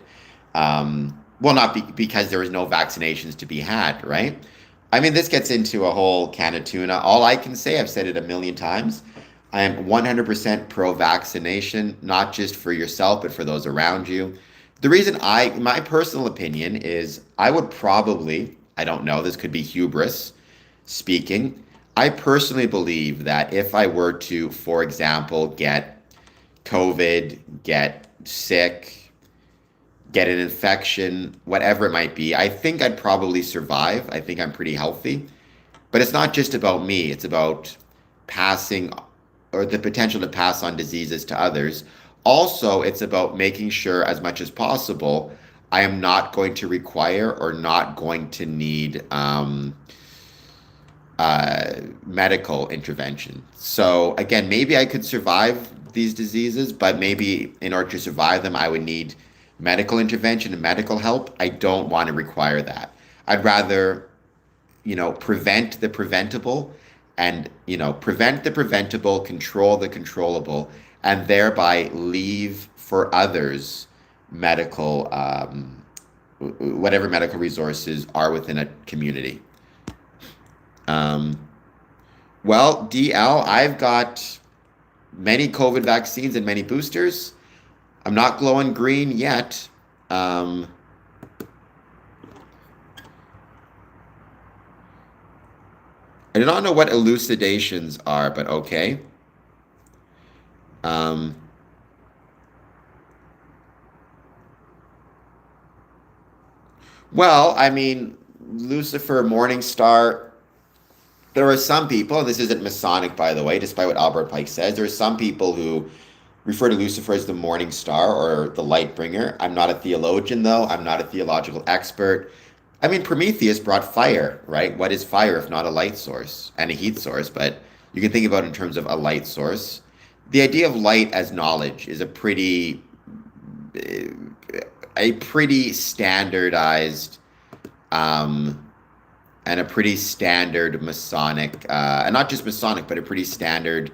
Well, not because there was no vaccinations to be had, right? I mean, this gets into a whole can of tuna. All I can say, I've said it a million times, I am 100% pro-vaccination, not just for yourself, but for those around you. The reason my personal opinion is I would probably, I don't know, this could be hubris speaking. I personally believe that if I were to, for example, get COVID, get sick, get an infection, whatever it might be, I think I'd probably survive. I think I'm pretty healthy. But it's not just about me, it's about passing or the potential to pass on diseases to others. Also, it's about making sure as much as possible I am not going to require or not going to need medical intervention. So again, maybe I could survive these diseases, but maybe in order to survive them, I would need medical intervention and medical help. I don't want to require that. I'd rather, prevent the preventable and, prevent the preventable, control the controllable, and thereby leave for others medical, whatever medical resources are within a community. Well, DL, I've got many COVID vaccines and many boosters. I'm not glowing green yet. I do not know what elucidations are, but okay. Well, I mean, Lucifer, Morningstar. There are some people, and this isn't Masonic, by the way, despite what Albert Pike says, there are some people who refer to Lucifer as the morning star or the light bringer. I'm not a theologian, though. I'm not a theological expert. I mean, Prometheus brought fire, right? What is fire if not a light source and a heat source? But you can think about it in terms of a light source. The idea of light as knowledge is a pretty standardized and a pretty standard Masonic, and not just Masonic, but a pretty standard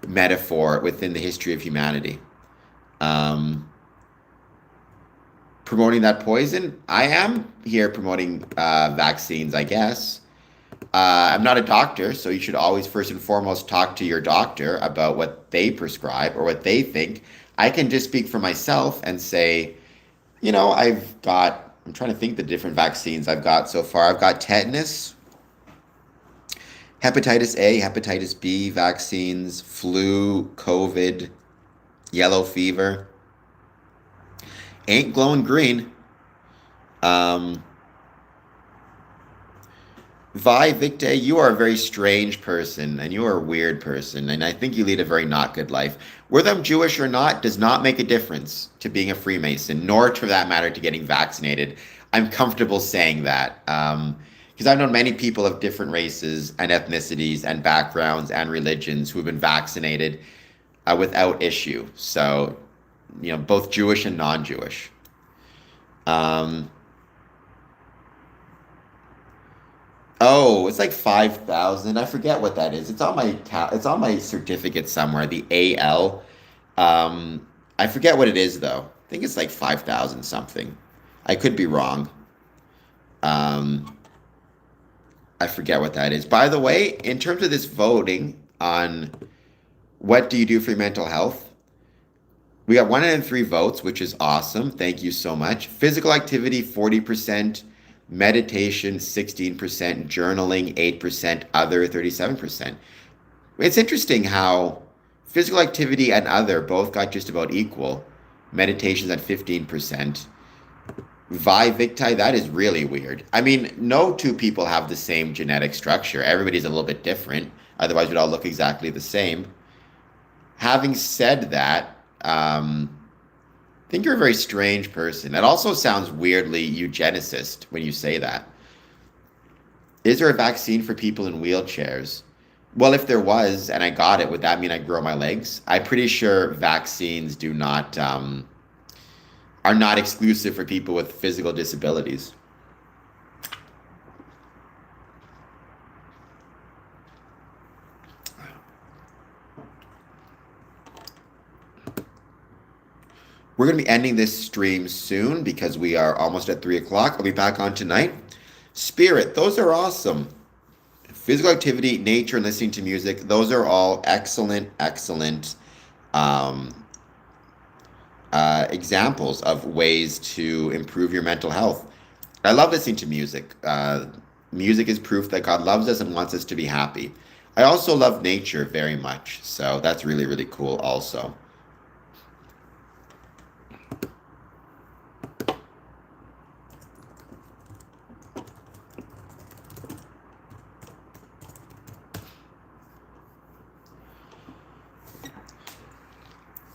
metaphor within the history of humanity. Promoting that poison, I am here promoting vaccines, I guess. I'm not a doctor, so you should always first and foremost talk to your doctor about what they prescribe or what they think. I can just speak for myself and say, I'm trying to think the different vaccines I've got so far. I've got tetanus, hepatitis A, hepatitis B vaccines, flu, COVID, yellow fever. Ain't glowing green. Vi Victor, you are a very strange person and you are a weird person, and I think you lead a very not good life. Whether I'm Jewish or not does not make a difference to being a Freemason, nor for that matter to getting vaccinated. I'm comfortable saying that because I've known many people of different races and ethnicities and backgrounds and religions who have been vaccinated without issue. So, both Jewish and non-Jewish. Oh, it's like 5,000. I forget what that is. It's on my certificate somewhere. The AL. I forget what it is though. I think it's like 5,000 something. I could be wrong. I forget what that is. By the way, in terms of this voting on what do you do for your mental health, we got 103 votes, which is awesome. Thank you so much. Physical activity, 40%. meditation 16%, journaling 8%, other 37%. It's interesting how physical activity and other both got just about equal. Meditation's at 15%. Vi Victi, that is really weird. I mean, no two people have the same genetic structure. Everybody's a little bit different. Otherwise, we'd all look exactly the same. Having said that, I think you're a very strange person. It also sounds weirdly eugenicist when you say that. Is there a vaccine for people in wheelchairs? Well, if there was and I got it, would that mean I grow my legs? I'm pretty sure vaccines do not are not exclusive for people with physical disabilities. We're going to be ending this stream soon because we are almost at 3 o'clock. I'll be back on tonight. Spirit, those are awesome. Physical activity, nature, and listening to music, those are all excellent, excellent examples of ways to improve your mental health. I love listening to music. Music is proof that God loves us and wants us to be happy. I also love nature very much, so that's really, really cool also.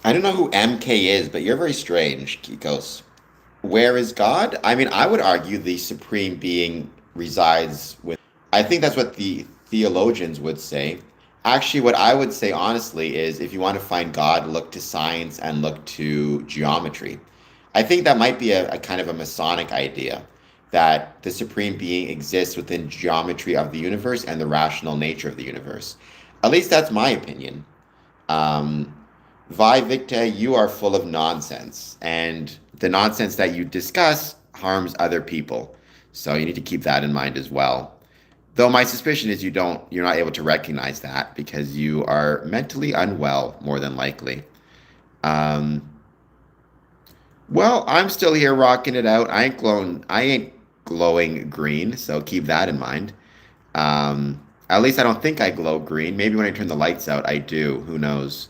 I don't know who MK is, but you're very strange, Kikos. Where is God? I mean, I would argue the supreme being resides with. I think that's what the theologians would say. Actually, what I would say honestly is if you want to find God, look to science and look to geometry. I think that might be a kind of a Masonic idea that the supreme being exists within geometry of the universe and the rational nature of the universe. At least that's my opinion. Um, Vi Victor, you are full of nonsense, and the nonsense that you discuss harms other people. So you need to keep that in mind as well. Though my suspicion is you're not able to recognize that because you are mentally unwell, more than likely. Um, well, I'm still here rocking it out. I ain't glowing green, so keep that in mind. At least I don't think I glow green. Maybe when I turn the lights out, I do. Who knows?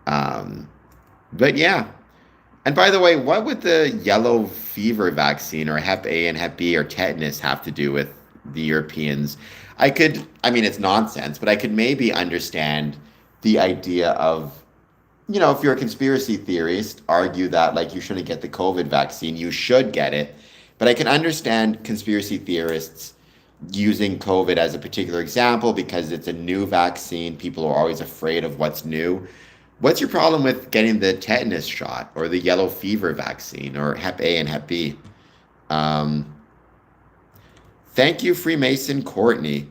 Um, but yeah. And by the way, what would the yellow fever vaccine or Hep A and Hep B or tetanus have to do with the Europeans? I mean, it's nonsense, but I could maybe understand the idea of, if you're a conspiracy theorist, argue that like you shouldn't get the COVID vaccine, you should get it. But I can understand conspiracy theorists using COVID as a particular example because it's a new vaccine. People are always afraid of what's new. What's your problem with getting the tetanus shot or the yellow fever vaccine or Hep A and Hep B? Um, Thank you, Freemason Courtney.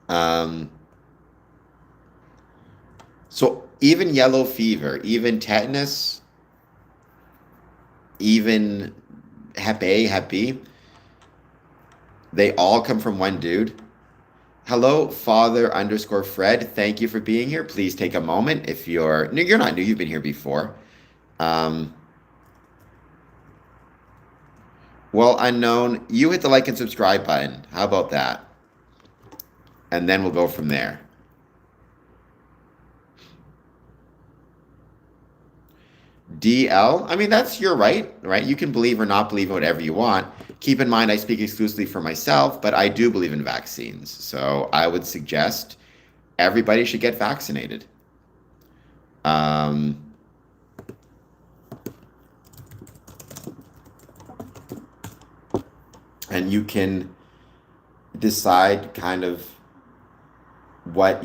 Um, so even yellow fever, even tetanus, even Hep A, Hep B, they all come from one dude. Hello, Father underscore Fred. Thank you for being here. Please take a moment if you're not new, you've been here before. Um, well, unknown, you hit the like and subscribe button. How about that? And then we'll go from there. DL, I mean, that's your right? You can believe or not believe in whatever you want. Keep in mind, I speak exclusively for myself, but I do believe in vaccines. So I would suggest everybody should get vaccinated. Um, and you can decide kind of what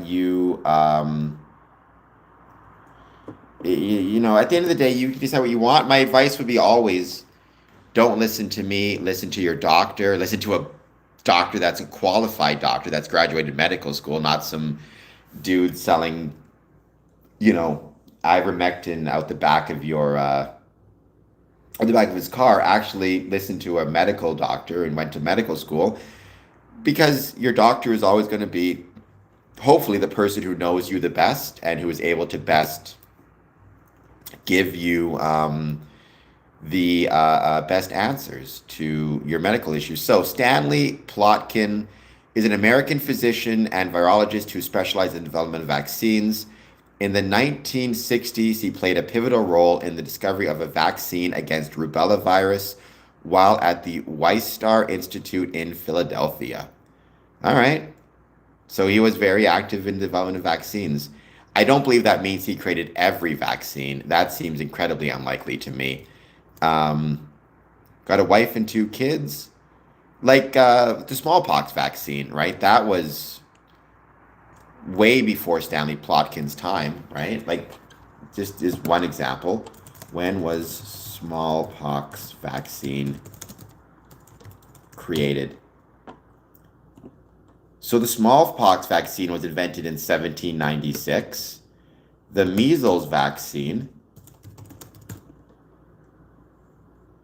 at the end of the day, you can decide what you want. My advice would be always don't listen to me, listen to your doctor, listen to a doctor that's a qualified doctor that's graduated medical school, not some dude selling, ivermectin out the back of his car. Actually listen to a medical doctor and went to medical school because your doctor is always going to be hopefully the person who knows you the best and who is able to best give you the best answers to your medical issues. So, Stanley Plotkin is an American physician and virologist who specialized in the development of vaccines. In the 1960s, he played a pivotal role in the discovery of a vaccine against rubella virus while at the Weisstar Institute in Philadelphia. All right. So he was very active in the development of vaccines. I don't believe that means he created every vaccine. That seems incredibly unlikely to me. Um, Got a wife and two kids. Like the smallpox vaccine, right? That was way before Stanley Plotkin's time, right? Like, just is one example. When was smallpox vaccine created? So the smallpox vaccine was invented in 1796. The measles vaccine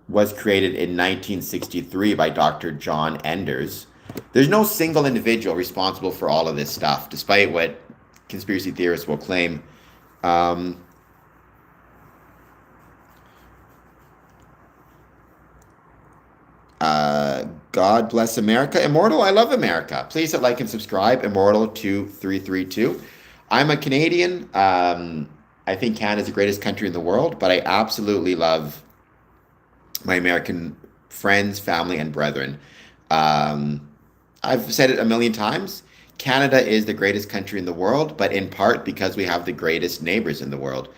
was created in 1963 by Dr. John Enders. There's no single individual responsible for all of this stuff, despite what conspiracy theorists will claim. Um, God bless America. Immortal, I love America. Please hit like and subscribe. Immortal2332. I'm a Canadian. I think Canada is the greatest country in the world, but I absolutely love my American friends, family, and brethren. Um, I've said it a million times. Canada is the greatest country in the world, but in part because we have the greatest neighbors in the world.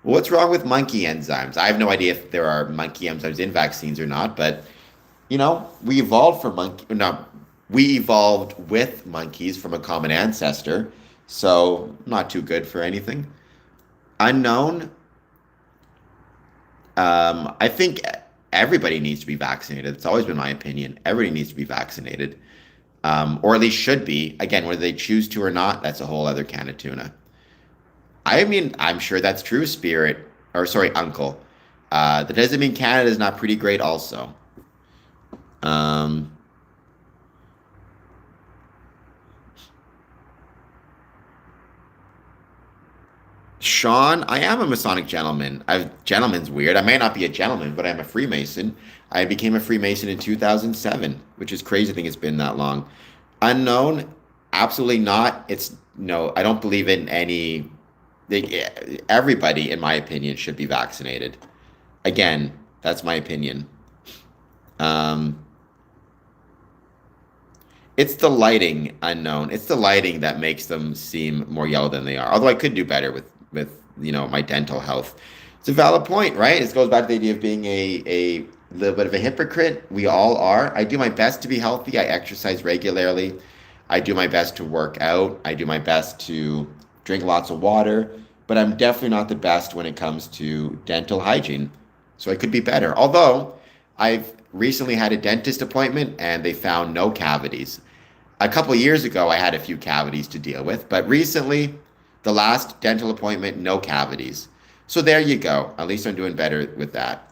What's wrong with monkey enzymes? I have no idea if there are monkey enzymes in vaccines or not, but we evolved from monkey. No, we evolved with monkeys from a common ancestor, so not too good for anything. Unknown. I think everybody needs to be vaccinated. It's always been my opinion. Everybody needs to be vaccinated, or at least should be. Again, whether they choose to or not, that's a whole other can of tuna. I mean, I'm sure that's true, Spirit, or sorry, Uncle. That doesn't mean Canada is not pretty great also. Um, Sean, I am a Masonic gentleman. Gentleman's weird. I may not be a gentleman, but I'm a Freemason. I became a Freemason in 2007, which is crazy to think it's been that long. Unknown, absolutely not. It's no, I don't believe in any. Everybody, in my opinion, should be vaccinated. Again, that's my opinion. Um, it's the lighting, unknown. It's the lighting that makes them seem more yellow than they are. Although I could do better with my dental health. It's a valid point, right? It goes back to the idea of being a little bit of a hypocrite. We all are. I do my best to be healthy. I exercise regularly. I do my best to work out. I do my best to drink lots of water. But I'm definitely not the best when it comes to dental hygiene. So I could be better. Although I've recently had a dentist appointment and they found no cavities. A couple of years ago, I had a few cavities to deal with, but recently, the last dental appointment, no cavities. So there you go. At least I'm doing better with that.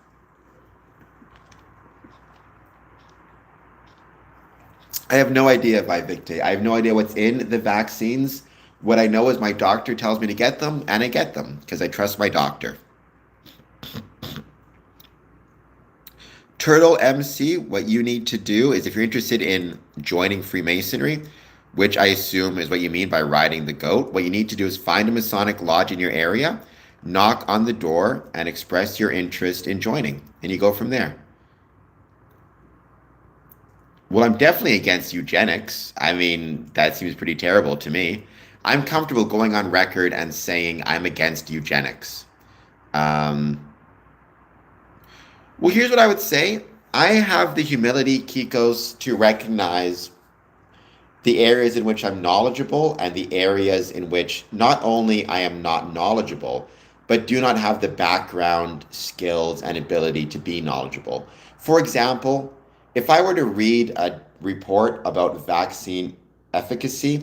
I have no idea, Victor. I have no idea what's in the vaccines. What I know is my doctor tells me to get them, and I get them because I trust my doctor. Turtle MC, what you need to do is if you're interested in joining Freemasonry, which I assume is what you mean by riding the goat, what you need to do is find a Masonic lodge in your area, knock on the door, and express your interest in joining. And you go from there. Well, I'm definitely against eugenics. I mean, that seems pretty terrible to me. I'm comfortable going on record and saying I'm against eugenics. Um, well, here's what I would say. I have the humility, Kikos, to recognize the areas in which I'm knowledgeable and the areas in which not only I am not knowledgeable, but do not have the background, skills, and ability to be knowledgeable. For example, if I were to read a report about vaccine efficacy,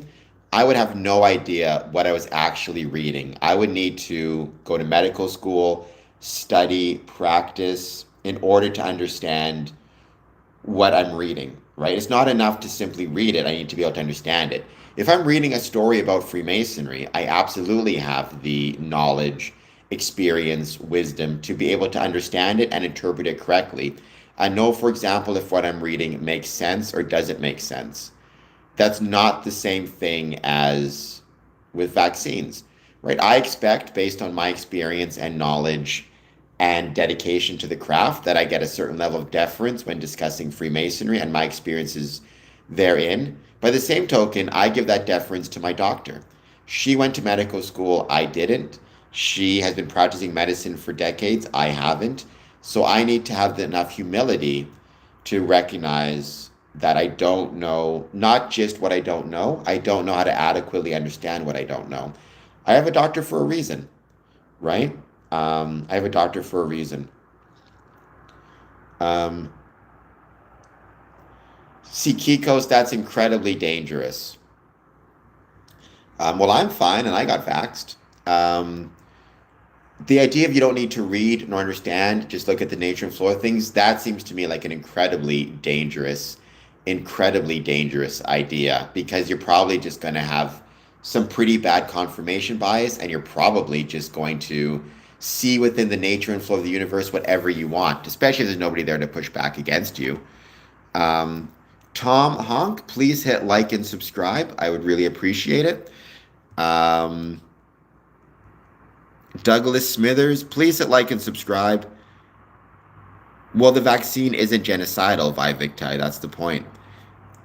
I would have no idea what I was actually reading. I would need to go to medical school, study, practice in order to understand what I'm reading, right? It's not enough to simply read it. I need to be able to understand it. If I'm reading a story about Freemasonry, I absolutely have the knowledge experience, wisdom to be able to understand it and interpret it correctly. I know, for example, if what I'm reading makes sense or doesn't make sense. That's not the same thing as with vaccines, right? I expect, based on my experience and knowledge and dedication to the craft, that I get a certain level of deference when discussing Freemasonry and my experiences therein. By the same token, I give that deference to my doctor. She went to medical school, I didn't. She has been practicing medicine for decades, I haven't. So I need to have enough humility to recognize that I don't know, not just what I don't know how to adequately understand what I don't know. I have a doctor for a reason, right? I have a doctor for a reason. Um, See, Kikos, that's incredibly dangerous. Well, I'm fine and I got vaxxed. Um, the idea of you don't need to read nor understand, just look at the nature and flow of things, that seems to me like an incredibly dangerous idea because you're probably just going to have some pretty bad confirmation bias and you're probably just going to see within the nature and flow of the universe whatever you want, especially if there's nobody there to push back against you. Um, Tom Honk, please hit like and subscribe. I would really appreciate it. Um, Douglas Smithers, please hit like and subscribe. Well, the vaccine isn't genocidal, Vivicti. That's the point.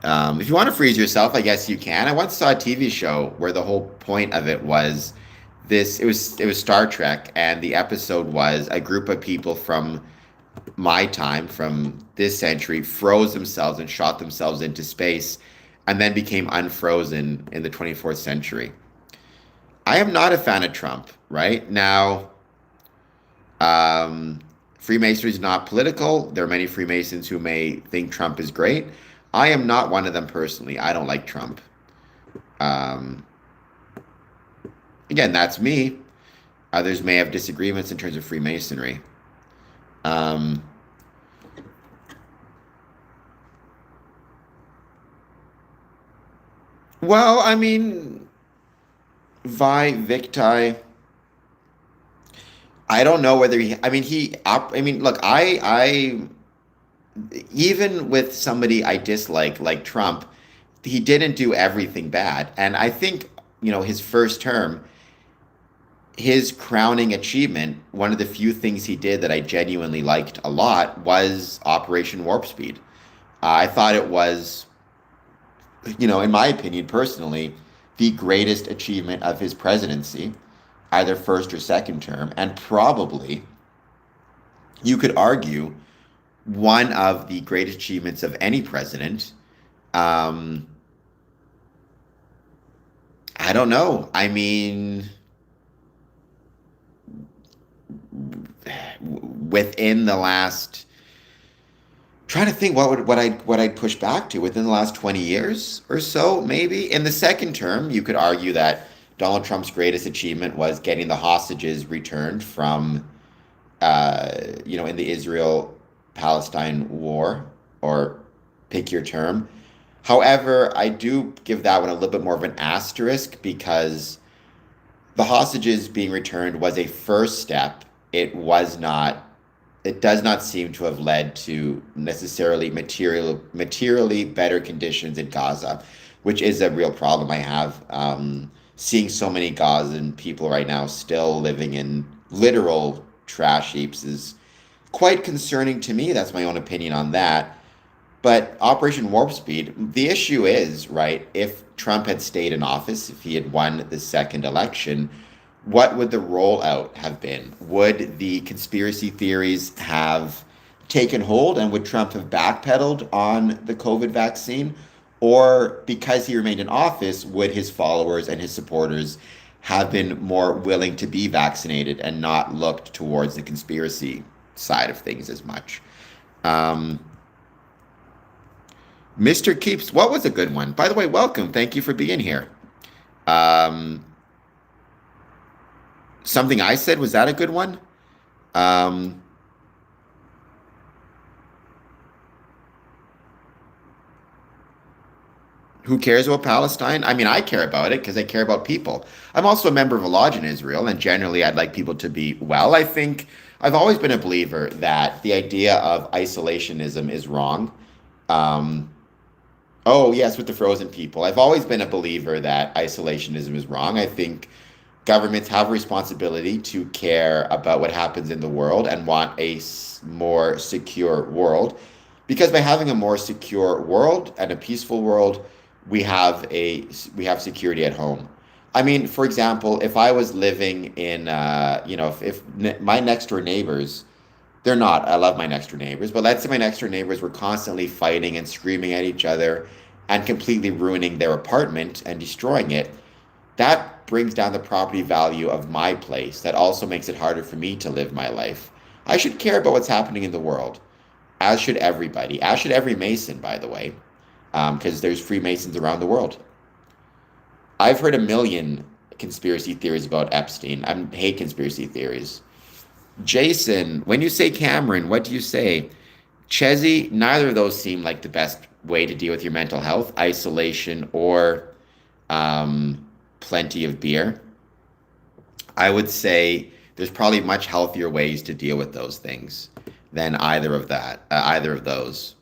If you want to freeze yourself, I guess you can. I once saw a TV show where the whole point of it was this. It was Star Trek, and the episode was a group of people from my time, from this century, froze themselves and shot themselves into space, and then became unfrozen in the 24th century. I am not a fan of Trump. Right now, um, Freemasonry is not political. There are many Freemasons who may think Trump is great. I am not one of them personally. I don't like Trump. Um, Again, that's me. Others may have disagreements in terms of Freemasonry. Um, well, I mean, Vi Victi. I don't know whether he. I mean, I mean, look, even with somebody I dislike, like Trump, he didn't do everything bad. And I think, his first term, his crowning achievement, one of the few things he did that I genuinely liked a lot was Operation Warp Speed. I thought it was, in my opinion, personally, the greatest achievement of his presidency, either first or second term, and probably, you could argue, one of the greatest achievements of any president. Um, I don't know. I mean, within the last, trying to think what I'd push back to within the last 20 years or so, maybe. In the second term, you could argue that Donald Trump's greatest achievement was getting the hostages returned from, in the Israel-Palestine war, or pick your term. However, I do give that one a little bit more of an asterisk because the hostages being returned was a first step. It does not seem to have led to necessarily materially better conditions in Gaza, which is a real problem I have. Seeing so many Gazan people right now still living in literal trash heaps is quite concerning to me. That's my own opinion on that. But Operation Warp Speed, the issue is, right, if Trump had stayed in office, if he had won the second election, what would the rollout have been? Would the conspiracy theories have taken hold and would Trump have backpedaled on the COVID vaccine? Or because he remained in office, would his followers and his supporters have been more willing to be vaccinated and not looked towards the conspiracy side of things as much? Um, Mr. Keeps, what was a good one? By the way, welcome. Thank you for being here. Um, Something I said, was that a good one? Um, Who cares about Palestine? I mean, I care about it because I care about people. I'm also a member of a lodge in Israel, and generally I'd like people to be well. I think I've always been a believer that the idea of isolationism is wrong. Um, oh, yes, with the frozen people. I've always been a believer that isolationism is wrong. I think governments have a responsibility to care about what happens in the world and want a more secure world. Because by having a more secure world and a peaceful world, we have security at home. I mean, for example, if I was living in, if my next door neighbors, they're not, I love my next door neighbors, but let's say my next door neighbors were constantly fighting and screaming at each other and completely ruining their apartment and destroying it, that brings down the property value of my place. That also makes it harder for me to live my life. I should care about what's happening in the world, as should everybody, as should every Mason, by the way, because there's Freemasons around the world. I've heard a million conspiracy theories about Epstein. I hate conspiracy theories. Jason, when you say Cameron, what do you say? Chezzy, neither of those seem like the best way to deal with your mental health, isolation or plenty of beer. I would say there's probably much healthier ways to deal with those things than either of those.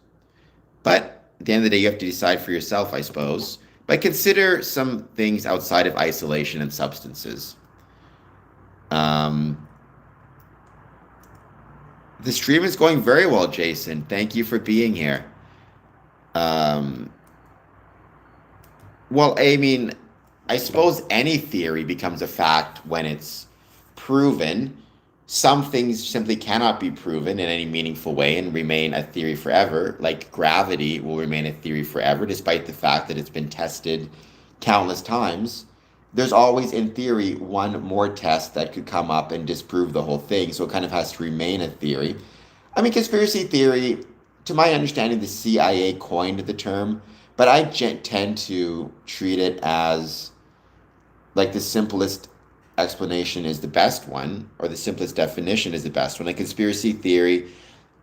But at the end of the day, you have to decide for yourself, I suppose. But consider some things outside of isolation and substances. Um, the stream is going very well, Jason. Thank you for being here. Um, well, I mean, I suppose any theory becomes a fact when it's proven. Some things simply cannot be proven in any meaningful way and remain a theory forever, like gravity will remain a theory forever, despite the fact that it's been tested countless times. There's always, in theory, one more test that could come up and disprove the whole thing, so it kind of has to remain a theory. I mean, conspiracy theory, to my understanding, the CIA coined the term, but I tend to treat it as like the simplest explanation is the best one, or the simplest definition is the best one. A conspiracy theory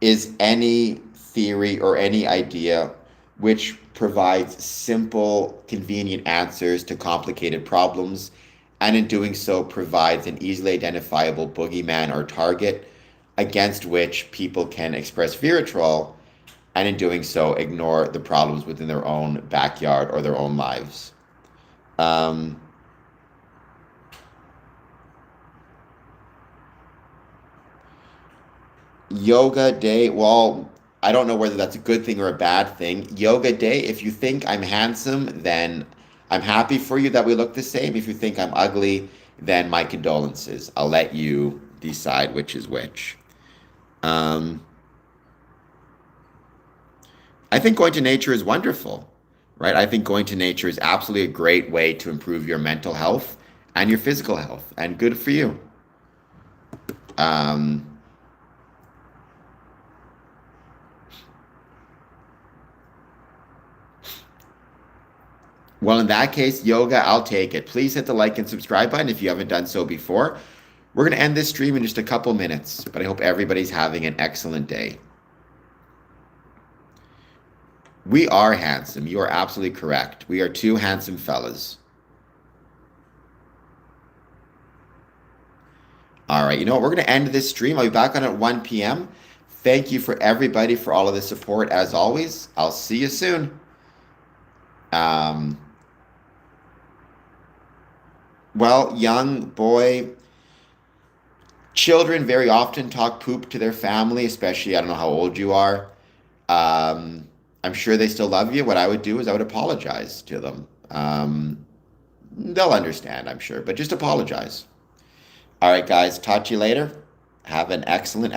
is any theory or any idea which provides simple, convenient answers to complicated problems, and in doing so provides an easily identifiable boogeyman or target against which people can express vitriol, and in doing so ignore the problems within their own backyard or their own lives. Um, Yoga day, well, I don't know whether that's a good thing or a bad thing. Yoga day, if you think I'm handsome, then I'm happy for you that we look the same. If you think I'm ugly, then my condolences. I'll let you decide which is which. Um, I think going to nature is wonderful, right? I think going to nature is absolutely a great way to improve your mental health and your physical health, and good for you. Um, Well, in that case, yoga, I'll take it. Please hit the like and subscribe button if you haven't done so before. We're going to end this stream in just a couple minutes, but I hope everybody's having an excellent day. We are handsome. You are absolutely correct. We are two handsome fellas. All right, you know what? We're going to end this stream. I'll be back on at 1 p.m. Thank you for everybody for all of the support as always. I'll see you soon. Um, well, young boy, children very often talk poop to their family, especially, I don't know how old you are. I'm sure they still love you. What I would do is I would apologize to them. They'll understand, I'm sure, but just apologize. All right, guys, talk to you later. Have an excellent